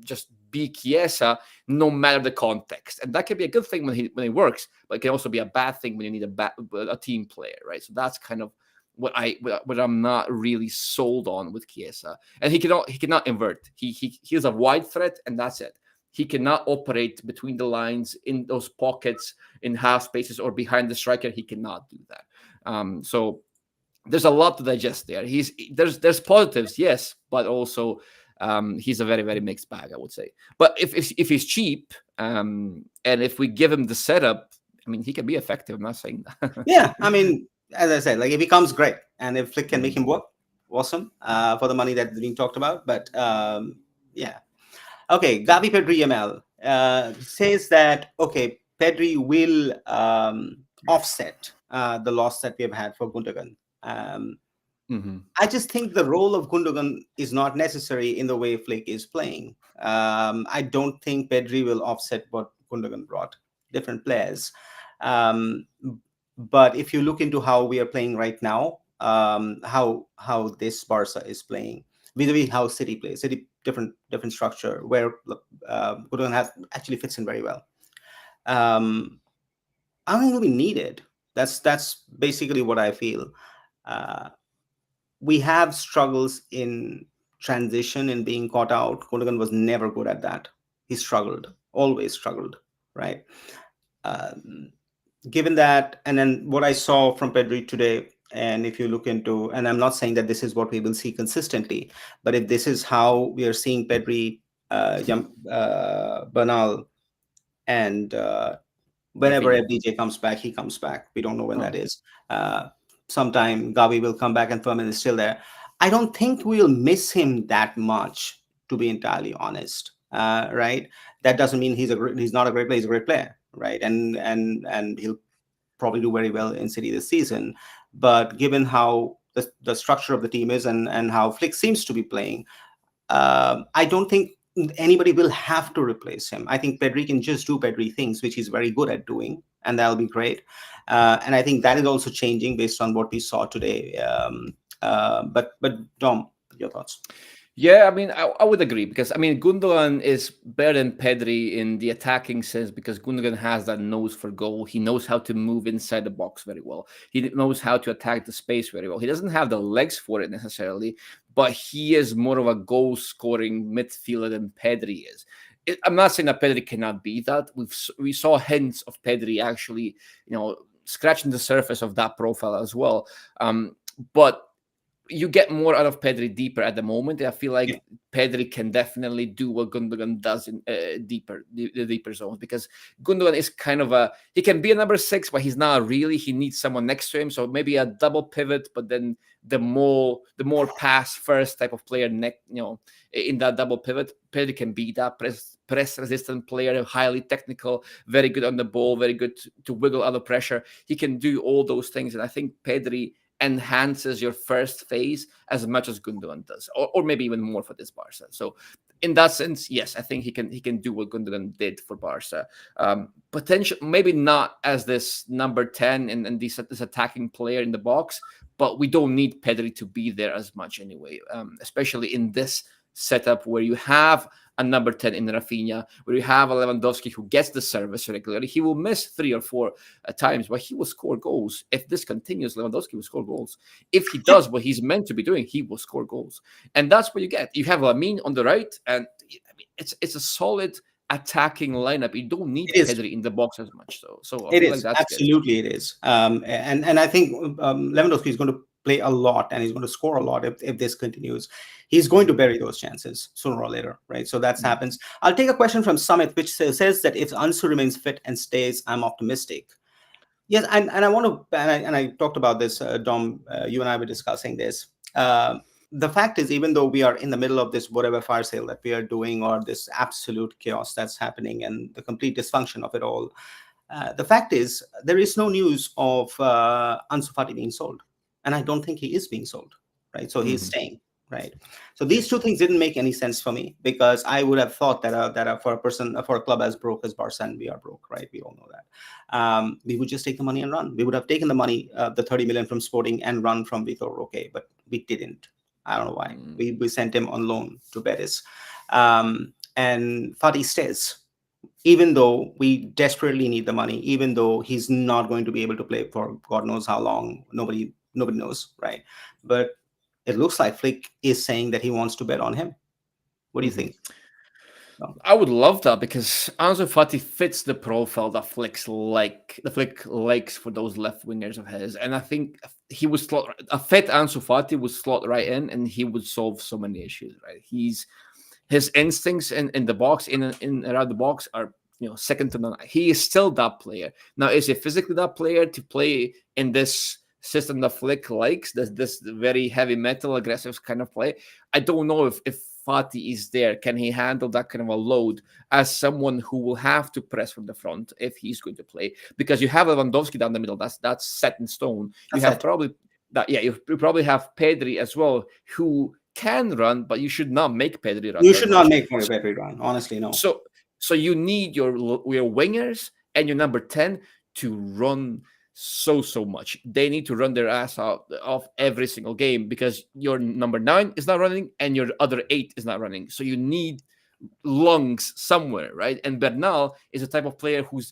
just be Chiesa no matter the context, and that can be a good thing when he works, but it can also be a bad thing when you need a team player, right? So that's kind of what I'm not really sold on with Chiesa. And he cannot invert. He's a wide threat, and that's it. He cannot operate between the lines in those pockets in half spaces or behind the striker. He cannot do that. So there's a lot to digest there. There's positives, yes, but also he's a very mixed bag, I would say. But if he's cheap, and if we give him the setup, I mean, he can be effective. I'm not saying that. Yeah, I mean, as I said, like if he comes, great, and if Flick can make him work, awesome. For the money that's being talked about, but yeah. Okay, Gavi Pedri ML says that okay, Pedri will offset the loss that we have had for Gundogan. I just think the role of Gundogan is not necessary in the way Flick is playing. I don't think Pedri will offset what Gundogan brought. Different players. But if you look into how we are playing right now, how this Barca is playing, vis-a-vis how City plays, City different structure where Gundogan actually fits in very well. I don't think it'll be needed. That's basically what I feel. We have struggles in transition and being caught out. Gundogan was never good at that. He struggled, always struggled, right? Given that, and then what I saw from Pedri today, and if you look into, and I'm not saying that this is what we will see consistently, but if this is how we are seeing Pedri, Bernal, and whenever FDJ comes back, he comes back. We don't know when that is. Sometime Gavi will come back and Fermin is still there. I don't think we'll miss him that much, to be entirely honest. Right? That doesn't mean he's not a great player. He's a great player, right? And he'll probably do very well in City this season. But given how the structure of the team is and how Flick seems to be playing, I don't think anybody will have to replace him. I think Pedri can just do Pedri things, which he's very good at doing, and that'll be great. And I think that is also changing based on what we saw today. But Dom, your thoughts? Yeah, I mean, I would agree because I mean, Gundogan is better than Pedri in the attacking sense because Gundogan has that nose for goal. He knows how to move inside the box very well. He knows how to attack the space very well. He doesn't have the legs for it necessarily, but he is more of a goal-scoring midfielder than Pedri is. I'm not saying that Pedri cannot be that. We saw hints of Pedri actually, scratching the surface of that profile as well. But you get more out of Pedri deeper at the moment. I feel Yeah, like Pedri can definitely do what Gundogan does in the deeper zones, because Gundogan is kind of he can be a number six, but he's not really. He needs someone next to him, so maybe a double pivot, but then the more pass first type of player, in that double pivot. Pedri can be that press resistant player, highly technical, very good on the ball, very good to wiggle out of pressure. He can do all those things, and I think Pedri enhances your first phase as much as Gundogan does, or maybe even more for this Barca. So in that sense, yes, I think he can do what Gundogan did for Barca. Potential, maybe not as this number 10 and this attacking player in the box, but we don't need Pedri to be there as much anyway, especially in this setup where you have a number 10 in Rafinha, where you have a Lewandowski who gets the service regularly. He will miss 3 or 4 times, but he will score goals. If this continues, Lewandowski will score goals. If he yeah, does what he's meant to be doing, he will score goals. And that's what you get. You have Lamine on the right, and I mean, it's a solid attacking lineup. You don't need it is. Pedri in the box as much. So I It feel like is that's good. absolutely it is, and I think Lewandowski is going to play a lot and he's going to score a lot if this continues. He's going to bury those chances sooner or later, right? So that Mm. happens. I'll take a question from Summit, which says that if Ansu remains fit and stays, I'm optimistic. Yes, and I want to, and I talked about this, Dom. You and I were discussing this. The fact is, even though we are in the middle of this whatever fire sale that we are doing, or this absolute chaos that's happening, and the complete dysfunction of it all, the fact is, there is no news of Ansu Fati being sold, and I don't think he is being sold. Right, so he's Mhm. staying. Right, so these Yes. two things didn't make any sense for me, because I would have thought that for a person, for a club as broke as Barca, and we are broke, right? We all know that. We would just take the money and run. We would have taken the money, the 30 million from Sporting, and run from Vitor Roque, but we didn't. I don't know why. Mm. We sent him on loan to Betis, and Fati stays, even though we desperately need the money, even though he's not going to be able to play for God knows how long. Nobody knows, right? But it looks like Flick is saying that he wants to bet on him. What do you Mhm. think? No. I would love that, because Ansu Fati fits the profile that Flick likes for those left wingers of his, and I think he would slot a fit Ansu Fati would slot right in, and he would solve so many issues. Right, his instincts in the box, in around the box, are second to none. He is still that player. Now, is he physically that player to play in this system that Flick likes? This very heavy metal, aggressive kind of play. I don't know if Fati is there. Can he handle that kind of a load as someone who will have to press from the front if he's going to play? Because you have Lewandowski down the middle. That's set in stone. You That's have it. probably that. Yeah, you probably have Pedri as well, who can run, but you should not make Pedri run You that should not much. make for a bet run. Honestly, no. So so you need your wingers and your number 10 to run so much. They need to run their ass out of every single game, because your number 9 is not running and your other 8 is not running. So you need lungs somewhere, right? And Bernal is a type of player who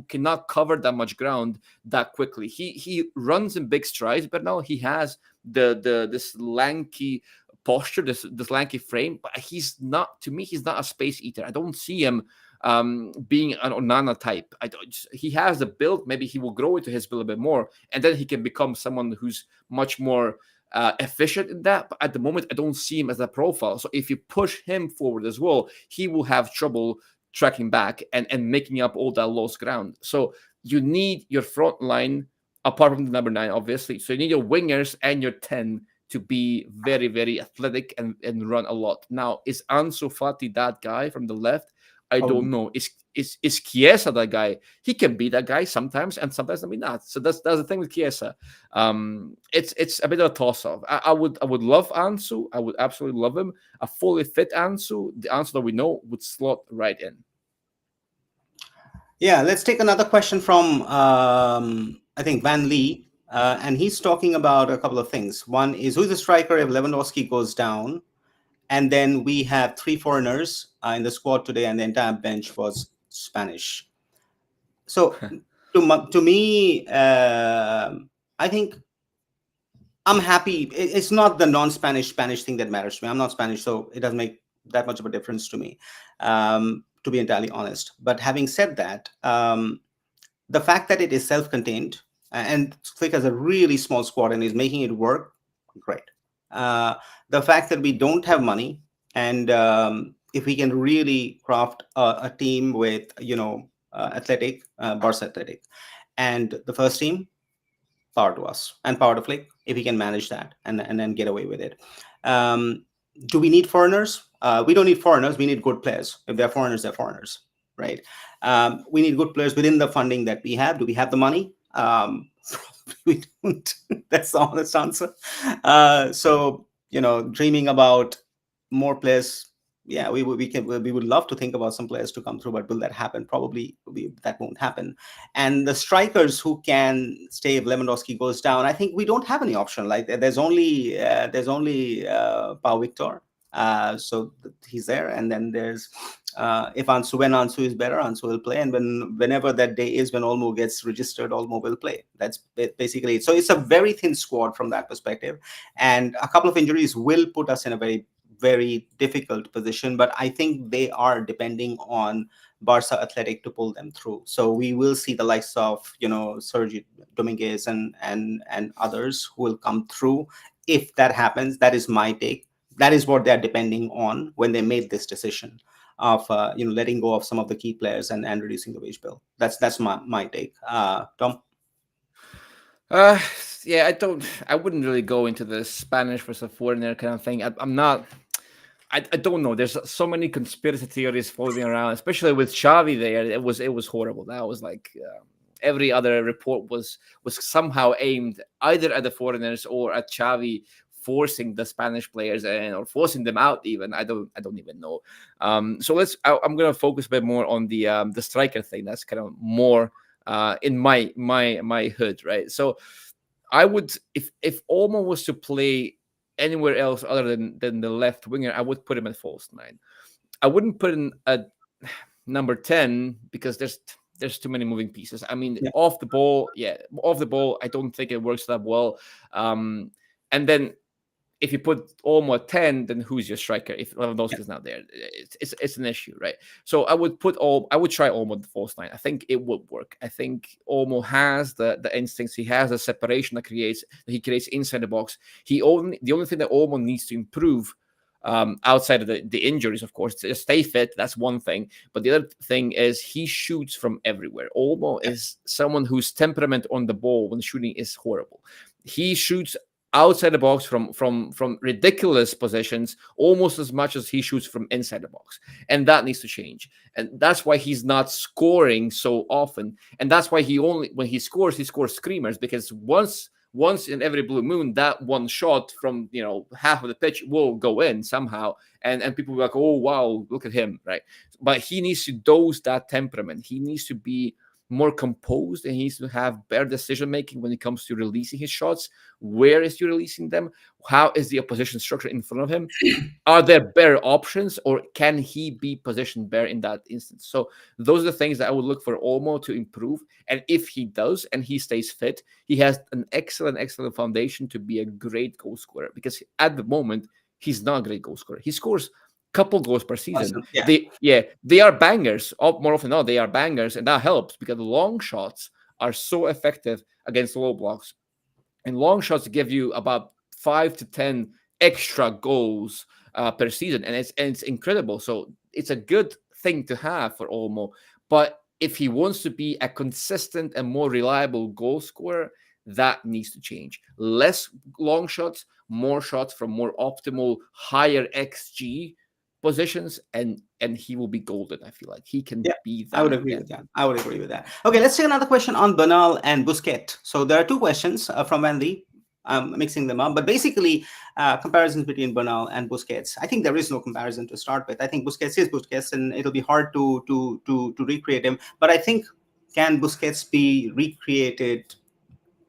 cannot cover that much ground that quickly. He runs in big strides. Bernal, he has the this lanky posture, this lanky frame, but he's not. To me, he's not a space eater. I don't see him being an Onana type. I don't. He has a build. Maybe he will grow into his build a bit more, and then he can become someone who's much more efficient in that. But at the moment, I don't see him as a profile. So if you push him forward as well, he will have trouble tracking back and making up all that lost ground. So you need your front line, apart from the number 9, obviously. So you need your wingers and your 10 to be very, very athletic and run a lot. Now, is Ansu Fati that guy from the left? I Oh, don't know. Is Chiesa that guy? He can be that guy sometimes, and sometimes I mean not. So that's the thing with Chiesa. It's a bit of a toss off. I would love Ansu. I would absolutely love him. A fully fit Ansu, the Ansu that we know, would slot right in. yeah. Let's take another question from I think Van Lee, and he's talking about a couple of things. One is, who's the striker if Lewandowski goes down? And then we have 3 foreigners in the squad today, and the entire bench was Spanish. So to me, I think I'm happy. It's not the non-Spanish Spanish thing that matters to me. I'm not Spanish, so it doesn't make that much of a difference to me, to be entirely honest. But having said that, the fact that it is self-contained, and Flick has a really small squad and is making it work, great. Uh, the fact that we don't have money, and if we can really craft a team with, athletic, Barca athletic, and the first team, power to us and power to Flick if we can manage that and then get away with it. Um, do we need foreigners? We don't need foreigners. We need good players. If they're foreigners, they're foreigners, right? We need good players within the funding that we have. Do we have the money? We don't. That's the honest answer. So dreaming about more players. Yeah, we would love to think about some players to come through, but will that happen? Probably that won't happen. And the strikers who can stay if Lewandowski goes down, I think we don't have any option. Like there's only Pau Victor, so he's there, and then there's if when Ansu is better, Ansu will play, and whenever that day is when Olmo gets registered, Olmo will play. That's basically it. So it's a very thin squad from that perspective, and a couple of injuries will put us in a very very difficult position. But I think they are depending on Barca Athletic to pull them through. So we will see the likes of Sergio Dominguez and others who will come through. If that happens, that is my take. That is what they're depending on when they made this decision of letting go of some of the key players and reducing the wage bill. That's my take. Tom. Uh, yeah, I wouldn't really go into the Spanish versus foreigner kind of thing. I'm not. I don't know. There's so many conspiracy theories floating around, especially with Xavi there. It was horrible. That was like every other report was somehow aimed either at the foreigners or at Xavi forcing the Spanish players or forcing them out. Even I don't even know. So I'm gonna focus a bit more on the striker thing. That's kind of more in my hood, right? So I would, if Olmo was to play anywhere else other than the left winger, I would put him at false nine. I wouldn't put in a number 10 because there's too many moving pieces. I mean, Yeah. off the ball, I don't think it works that well. And then if you put Olmo at 10, then who's your striker if Lewandowski's not there? It's an issue, right? So I would try Olmo at the false nine. I think it would work. I think Olmo has the instincts. He has the separation that he creates inside the box. The only thing that Olmo needs to improve, outside of the injuries, of course, to stay fit. That's one thing. But the other thing is he shoots from everywhere. Olmo is someone whose temperament on the ball when shooting is horrible. He shoots outside the box from ridiculous positions almost as much as he shoots from inside the box, and that needs to change. And that's why he's not scoring so often, and that's why when he scores screamers, because once in every blue moon that one shot from half of the pitch will go in somehow, and people will be like, oh wow, look at him, right? But he needs to dose that temperament. He needs to be more composed, and he needs to have better decision making when it comes to releasing his shots. Where is he releasing them? How is the opposition structure in front of him? Are there better options, or can he be positioned better in that instance? So those are the things that I would look for Olmo to improve. And if he does and he stays fit, he has an excellent foundation to be a great goal scorer, because at the moment he's not a great goal scorer. He scores couple goals per season. Yeah. They are bangers. More often than not, they are bangers, and that helps because the long shots are so effective against low blocks. And long shots give you about 5 to 10 extra goals per season, and it's incredible. So it's a good thing to have for Olmo. But if he wants to be a consistent and more reliable goal scorer, that needs to change. Less long shots, more shots from more optimal, higher XG positions, and he will be golden. I feel like he can be that. I would agree with that. Okay, let's take another question on Bernal and Busquets. So there are two questions from Wendy. I'm mixing them up, but basically comparisons between Bernal and Busquets. I think there is no comparison to start with. I think Busquets is Busquets, and it'll be hard to recreate him. But I think, can Busquets be recreated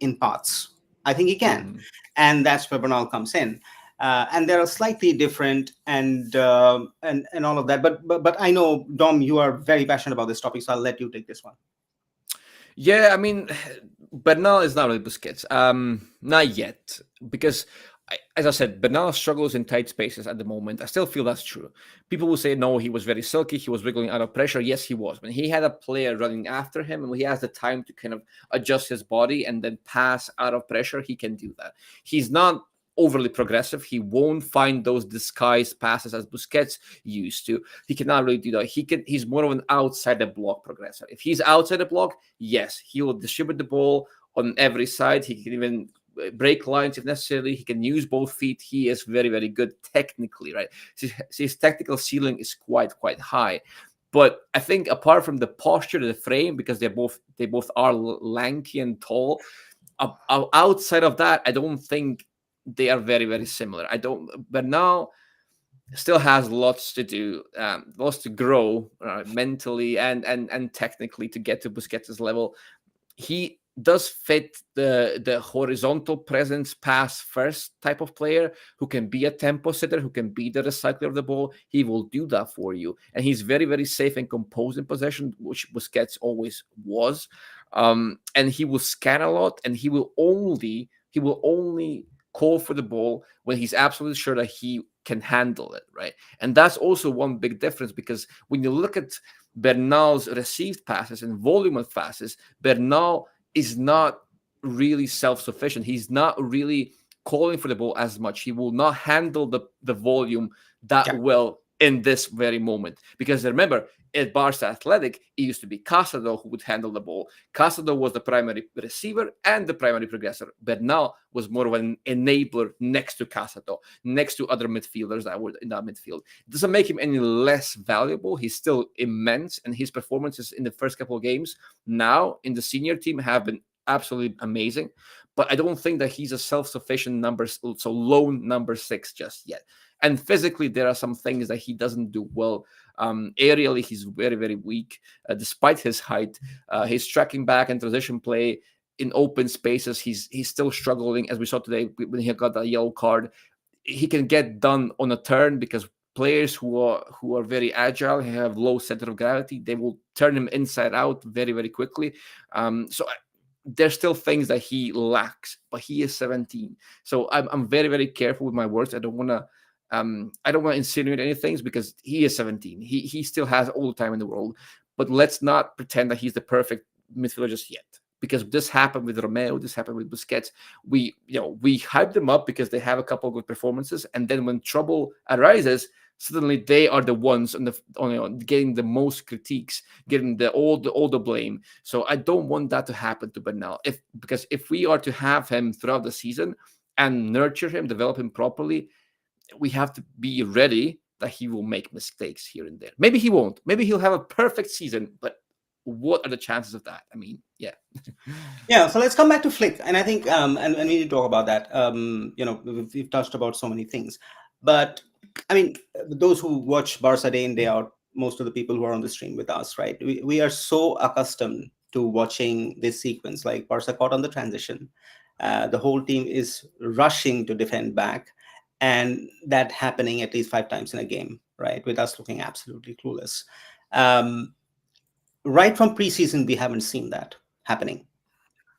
in parts? I think he can, and that's where Bernal comes in. And they're slightly different, and all of that. But I know, Dom, you are very passionate about this topic, so I'll let you take this one. Yeah, I mean, Bernal is not really Busquets. Not yet, because as I said, Bernal struggles in tight spaces at the moment. I still feel that's true. People will say, no, he was very silky. He was wiggling out of pressure. Yes, he was. When he had a player running after him and he has the time to kind of adjust his body and then pass out of pressure, he can do that. He's not overly progressive. He won't find those disguised passes as Busquets used to. He cannot really do that. He's more of an outside the block progressor. If he's outside the block, yes, he will distribute the ball on every side. He can even break lines if necessary. He can use both feet. He is very, very good technically, right? So his technical ceiling is quite high. But I think apart from the posture, the frame, because they both are lanky and tall, outside of that, I don't think they are very, very similar. I don't. But now still has lots to do, lots to grow mentally and technically to get to Busquets' level. He does fit the horizontal presence pass first type of player who can be a tempo setter, who can be the recycler of the ball. He will do that for you, and he's very, very safe and composed in possession, which Busquets always was. And he will scan a lot, and he will only call for the ball when he's absolutely sure that he can handle it, right? And that's also one big difference, because when you look at Bernal's received passes and volume of passes, Bernal is not really self-sufficient. He's not really calling for the ball as much. He will not handle the volume that Yeah. well in this very moment. Because remember, at Barca Athletic, it used to be Casado who would handle the ball. Casado was the primary receiver and the primary progressor. Bernal was more of an enabler next to Casado, next to other midfielders that were in that midfield. It doesn't make him any less valuable. He's still immense, and his performances in the first couple of games now in the senior team have been absolutely amazing. But I don't think that he's a self-sufficient number, so lone number 6 just yet. And physically, there are some things that he doesn't do well. Aerially, he's very, very weak, despite his height. His tracking back and transition play in open spaces, he's still struggling, as we saw today when he got that yellow card. He can get done on a turn, because players who are very agile, have low center of gravity, they will turn him inside out very, very quickly. So there's still things that he lacks, but he is 17. So I'm very, very careful with my words. I don't want to insinuate any things, because he is 17. He still has all the time in the world. But let's not pretend that he's the perfect midfielder just yet, because this happened with Romeo, this happened with Busquets. We hype them up because they have a couple of good performances, and then when trouble arises, suddenly they are the ones getting the most critiques, getting all the blame. So I don't want that to happen to Bernal. Because if we are to have him throughout the season and nurture him, develop him properly, we have to be ready that he will make mistakes here and there. Maybe he won't. Maybe he'll have a perfect season, but what are the chances of that? I mean, yeah. Yeah, so let's come back to Flick, and I think, and we need to talk about that. We've touched about so many things, but I mean, those who watch Barca day in day out, most of the people who are on the stream with us, right? We are so accustomed to watching this sequence, like Barca caught on the transition. The whole team is rushing to defend back, and that happening at least 5 times in a game, right? With us looking absolutely clueless. Right from preseason, we haven't seen that happening,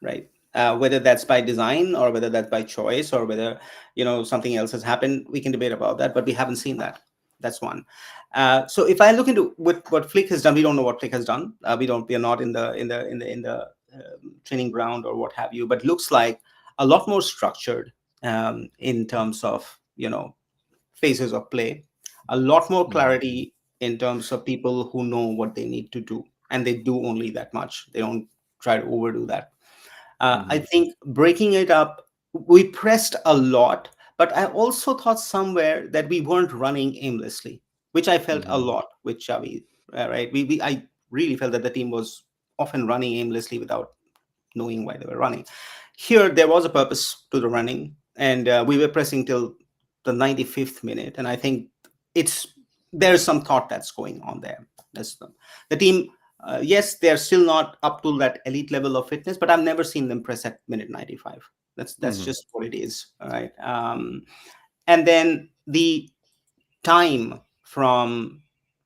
right? Whether that's by design or whether that's by choice or whether something else has happened, we can debate about that, but we haven't seen that. That's one. So if I look into what Flick has done, we don't know what Flick has done. We are not in the training ground or what have you, but looks like a lot more structured in terms of phases of play, a lot more clarity in terms of people who know what they need to do, and they do only that much. They don't try to overdo that. I think breaking it up, we pressed a lot, but I also thought somewhere that we weren't running aimlessly, which I felt a lot with Xavi. Right? I really felt that the team was often running aimlessly without knowing why they were running. Here, there was a purpose to the running, and we were pressing till the 95th minute, and I think there's some thought that's going on there. The team. Yes, they're still not up to that elite level of fitness, but I've never seen them press at minute 95. That's just what it is. All right. And then the time from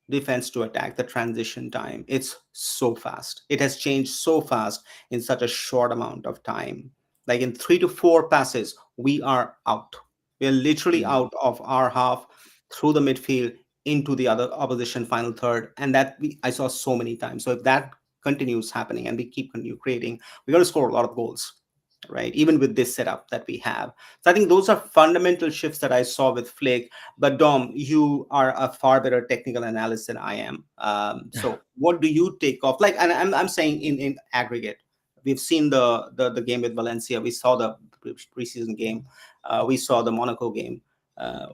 defense to attack, the transition time, it's so fast. It has changed so fast in such a short amount of time. Like in 3 to 4 passes, we are out. We are literally out of our half, through the midfield, into the other opposition final third, and I saw so many times. So if that continues happening and we keep continue creating, we're going to score a lot of goals. right? Even with this setup that we have. So I think those are fundamental shifts that I saw with Flick. But Dom, you are a far better technical analyst than I am. So what do you take off? Like, and I'm saying in aggregate, we've seen the game with Valencia. We saw the preseason game. We saw the Monaco game.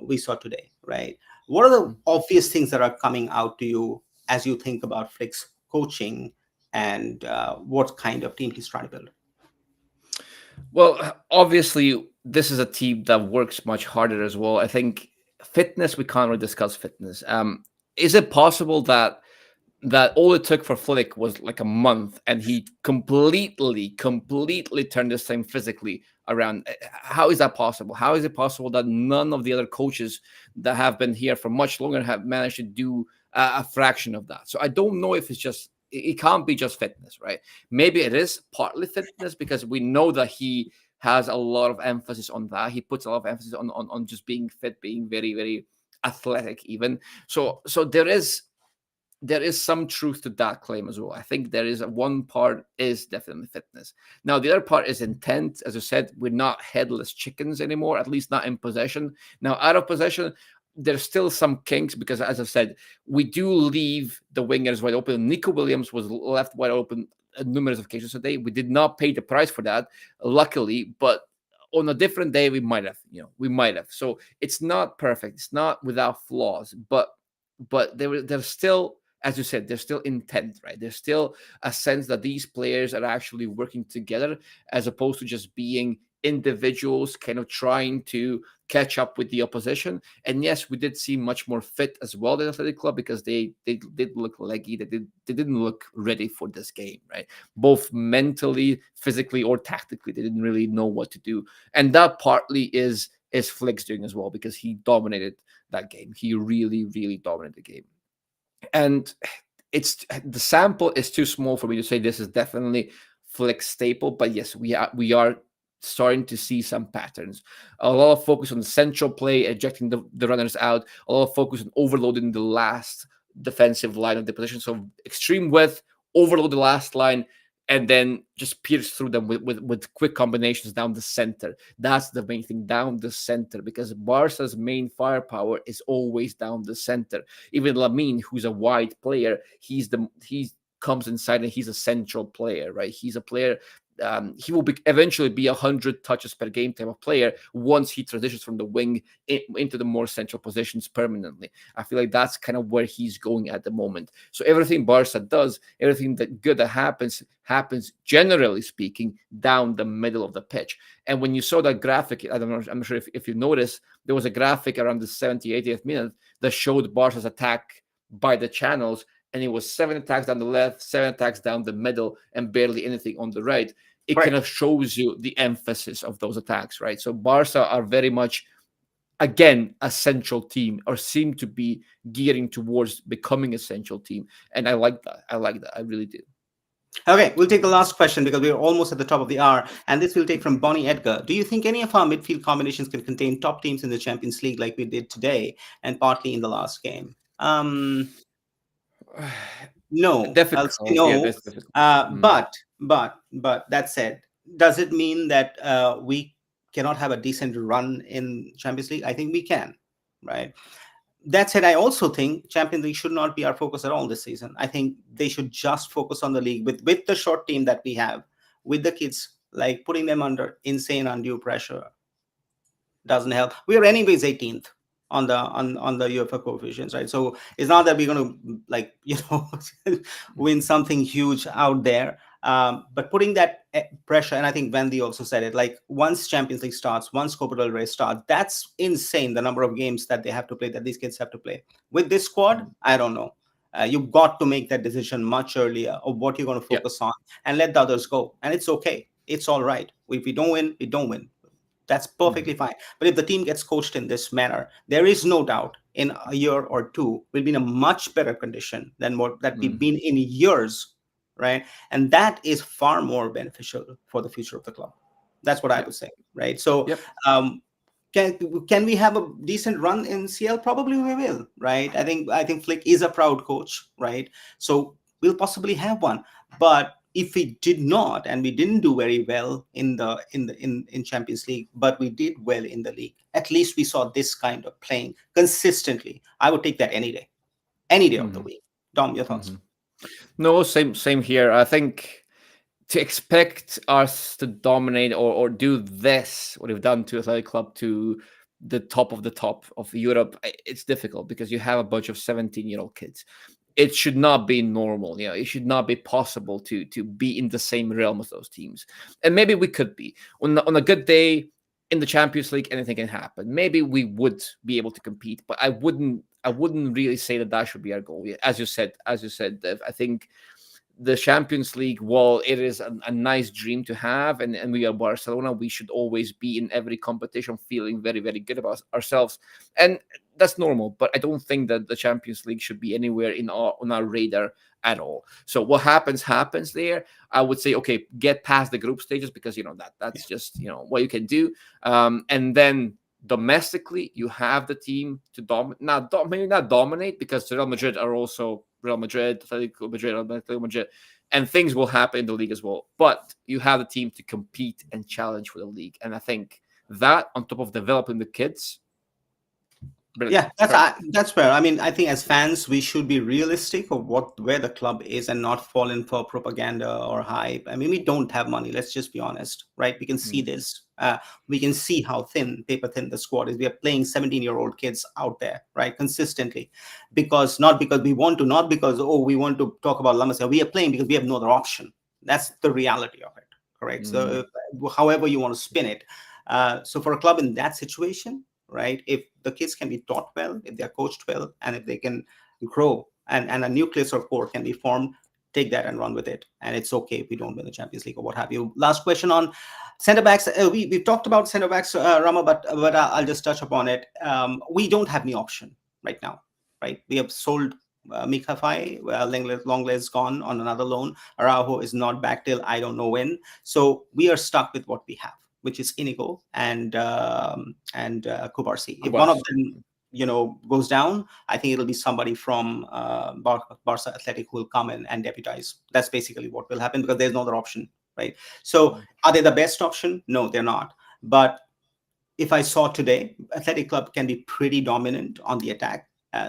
We saw today, right? What are the obvious things that are coming out to you as you think about Flick's coaching and what kind of team he's trying to build? Well, obviously, this is a team that works much harder as well. I think fitness, we can't really discuss fitness. Is it possible that all it took for Flick was like a month and he completely turned this thing physically around? How is that possible? How is it possible that none of the other coaches that have been here for much longer have managed to do a fraction of that? So I don't know if it's just, it can't be just fitness, right? Maybe it is partly fitness because we know that he has a lot of emphasis on that. He puts a lot of emphasis on just being fit, being very, very athletic even. So there is some truth to that claim as well. I think there is one part is definitely fitness. Now the other part is intent. As I said, we're not headless chickens anymore, at least not in possession. Now out of possession, there's still some kinks because, as I said, we do leave the wingers wide open. Nico Williams was left wide open numerous occasions today. We did not pay the price for that, luckily, but on a different day we might have, we might have. So it's not perfect. It's not without flaws, but there's still, as you said, there's still intent, right? There's still a sense that these players are actually working together as opposed to just being individuals kind of trying to catch up with the opposition. And yes, we did see much more fit as well than Athletic Club because they did look leggy. They didn't look ready for this game, right? Both mentally, physically, or tactically, they didn't really know what to do. And that partly is Flick's doing as well because he dominated that game. He really, really dominated the game. And it's the sample is too small for me to say this is definitely Flick staple, but yes, we are starting to see some patterns. A lot of focus on the central play, ejecting the runners out, a lot of focus on overloading the last defensive line of the position. So extreme width, overload the last line, and then just pierce through them with quick combinations down the center. That's the main thing, down the center, because Barca's main firepower is always down the center. Even Lamine, who's a wide player, he comes inside and he's a central player, right? He's a player. He will eventually be 100 touches per game type of player once he transitions from the wing into the more central positions permanently. I feel like that's kind of where he's going at the moment. So everything Barca does, everything that good that happens generally speaking down the middle of the pitch. And when you saw that graphic, I don't know, I'm not sure if you noticed, there was a graphic around the 70th, 80th minute that showed Barca's attack by the channels, and it was 7 attacks down the left, 7 attacks down the middle, and barely anything on the right. It Right. kind of shows you the emphasis of those attacks, right? So Barca are very much, again, a central team, or seem to be gearing towards becoming a central team. And I like that. I like that. I really do. Okay, we'll take the last question because we're almost at the top of the hour, and this will take from Bonnie Edgar. Do you think any of our midfield combinations can contain top teams in the Champions League like we did today and partly in the last game? No, I'll say Difficult. Yeah, no. that's difficult. Uh, Mm, but but that said, does it mean that we cannot have a decent run in Champions League? I think we can, right? That said, I also think Champions League should not be our focus at all this season. I think they should just focus on the league with the short team that we have, with the kids, like putting them under insane undue pressure doesn't help. We are anyways 18th on the UEFA coefficients, right? So it's not that we're going to like win something huge out there. But putting that pressure, and I think Wendy also said it, like once Champions League starts, once Copa del Rey starts, that's insane. The number of games that they have to play, that these kids have to play with this squad. mm. I don't know. You've got to make that decision much earlier of what you're going to Yeah. focus on and let the others go. And it's okay. It's all right. If we don't win, we don't win. That's Mhm. perfectly fine. But if the team gets coached in this manner, there is no doubt in a year or two we'll be in a much better condition than what that we've Mhm. been in years, right? And that is far more beneficial for the future of the club. That's what I Yep. would say, right? So, Yep. um, can we have a decent run in CL? Probably we will, right? I think Flick is a proud coach, right? So we'll possibly have one, but if we did not, and we didn't do very well in Champions League, but we did well in the league, at least we saw this kind of playing consistently. I would take that any day of the Mhm, week. Dom, your thoughts? mhm. No, same here. I think to expect us to dominate or do this, what we've done to Athletic Club, to the top of Europe, it's difficult because you have a bunch of 17-year-old kids. It should not be normal. It should not be possible to be in the same realm as those teams. And maybe we could be on a good day in the Champions League. Anything can happen. Maybe we would be able to compete, but I wouldn't really say that should be our goal. As you said, Dev, I think the Champions League, while it is a nice dream to have, and we are Barcelona, we should always be in every competition feeling very, very good about ourselves. And that's normal, but I don't think that the Champions League should be anywhere on our radar at all. So what happens there. I would say, okay, get past the group stages, because that's just what you can do. And then domestically, you have the team to maybe not dominate, because Real Madrid are also Real Madrid, Atletico Madrid, Atletico Madrid, and things will happen in the league as well. But you have the team to compete and challenge for the league, and I think that, on top of developing the kids, brilliant, Yeah, that's perfect. that's fair. I mean, I think as fans, we should be realistic of where the club is and not fall in for propaganda or hype. I mean, we don't have money. Let's just be honest, right? We can see Mm, this. We can see how paper thin the squad is. We are playing 17-year-old kids out there, right, consistently, because not because we want to, not because we want to talk about La Masia. We are playing because we have no other option. That's the reality of it, correct? So, mm, however you want to spin it. So for a club in that situation, right? If the kids can be taught well, if they're coached well, and if they can grow, and a nucleus or core can be formed, take that and run with it. And it's okay if we don't win the Champions League or what have you. Last question on centre backs. We've talked about centre backs, Rama, but I'll just touch upon it. We don't have any option right now, right? We have sold Mika Fai, Lenglet's gone on another loan. Araujo is not back till I don't know when. So we are stuck with what we have, which is Inigo and Kubarsi. If one of Kubas. them, goes down, I think it'll be somebody from Barca Athletic who will come in and deputize. That's basically what will happen, because there's no other option, right? So Mm, are they the best option? No, they're not. But if I saw today, Athletic Club can be pretty dominant on the attack.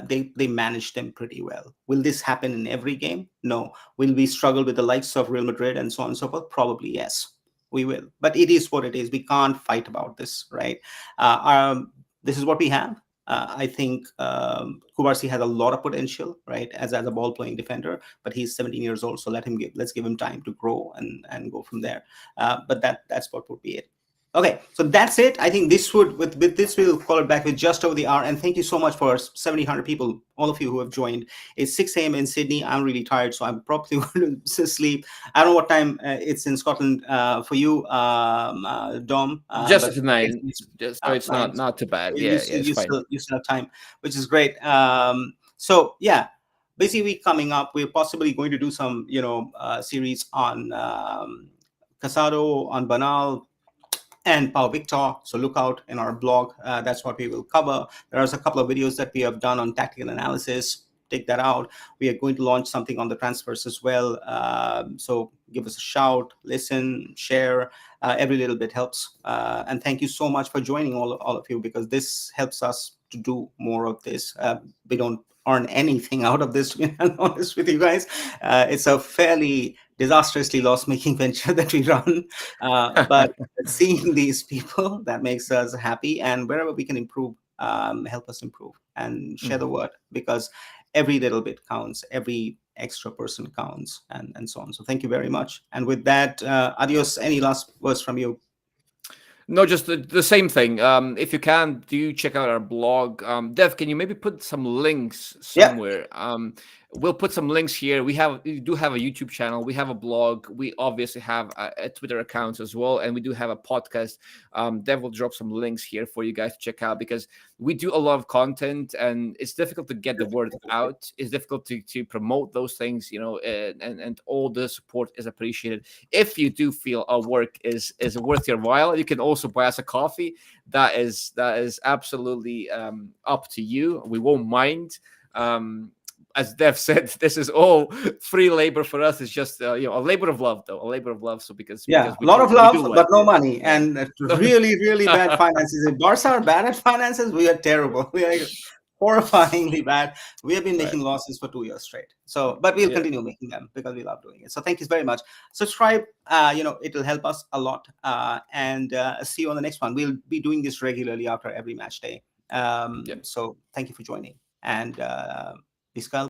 They manage them pretty well. Will this happen in every game? No. Will we struggle with the likes of Real Madrid and so on and so forth? Probably yes, we will. But it is what it is. We can't fight about this, right? This is what we have. I think Kubarsi has a lot of potential, right, as a ball playing defender. But he's 17 years old, so let's give him time to grow and go from there. But that's what would be it. Okay, so that's it. I think this would with this we'll call it back with just over the hour. And thank you so much for 700 people, all of you who have joined. It's 6 a.m. in Sydney. I'm really tired, so I'm probably going to sleep. I don't know what time it's in Scotland for you, Dom, just but at nine, just so it's fine. not too bad. You Yeah, still it's you fine. still you still have time, which is great. So yeah, busy week coming up. We're possibly going to do some series on Casado, on Banal, and Pau Victor. So look out in our blog. That's what we will cover. There's a couple of videos that we have done on tactical analysis. Take that out. We are going to launch something on the transfers as well. So give us a shout, listen, share. Every little bit helps. And thank you so much for joining all of you, because this helps us to do more of this. We don't earn anything out of this, to be honest with you guys. It's a fairly disastrously loss-making venture that we run. But seeing these people, that makes us happy, and wherever we can improve, help us improve and share the Mhm. word, because every little bit counts, every extra person counts, and so on. So thank you very much. And with that, adios. Any last words from you? No, just the same thing. If you can, do check out our blog. Dev, can you maybe put some links Yeah. somewhere? We'll put some links here. We do have a YouTube channel. We have a blog. We obviously have a Twitter account as well, and we do have a podcast. Dev will drop some links here for you guys to check out, because we do a lot of content, and it's difficult to get the word out. It's difficult to promote those things, and all the support is appreciated. If you do feel our work is worth your while, you can also buy us a coffee. That is absolutely up to you. We won't mind. as Dev said, this is all free labor for us. It's just a labor of love, though, a labor of love. So Yeah, because a lot of we do love, like but no it. money, Yeah. and really, really bad finances. If Barca are bad at finances, we are terrible. We are horrifyingly bad. We have been Right. making losses for 2 years straight. So, but we'll Yeah. continue making them because we love doing it. So, thank you very much. Subscribe. It will help us a lot. And see you on the next one. We'll be doing this regularly after every match day. Yeah. So, thank you for joining. And Biscal.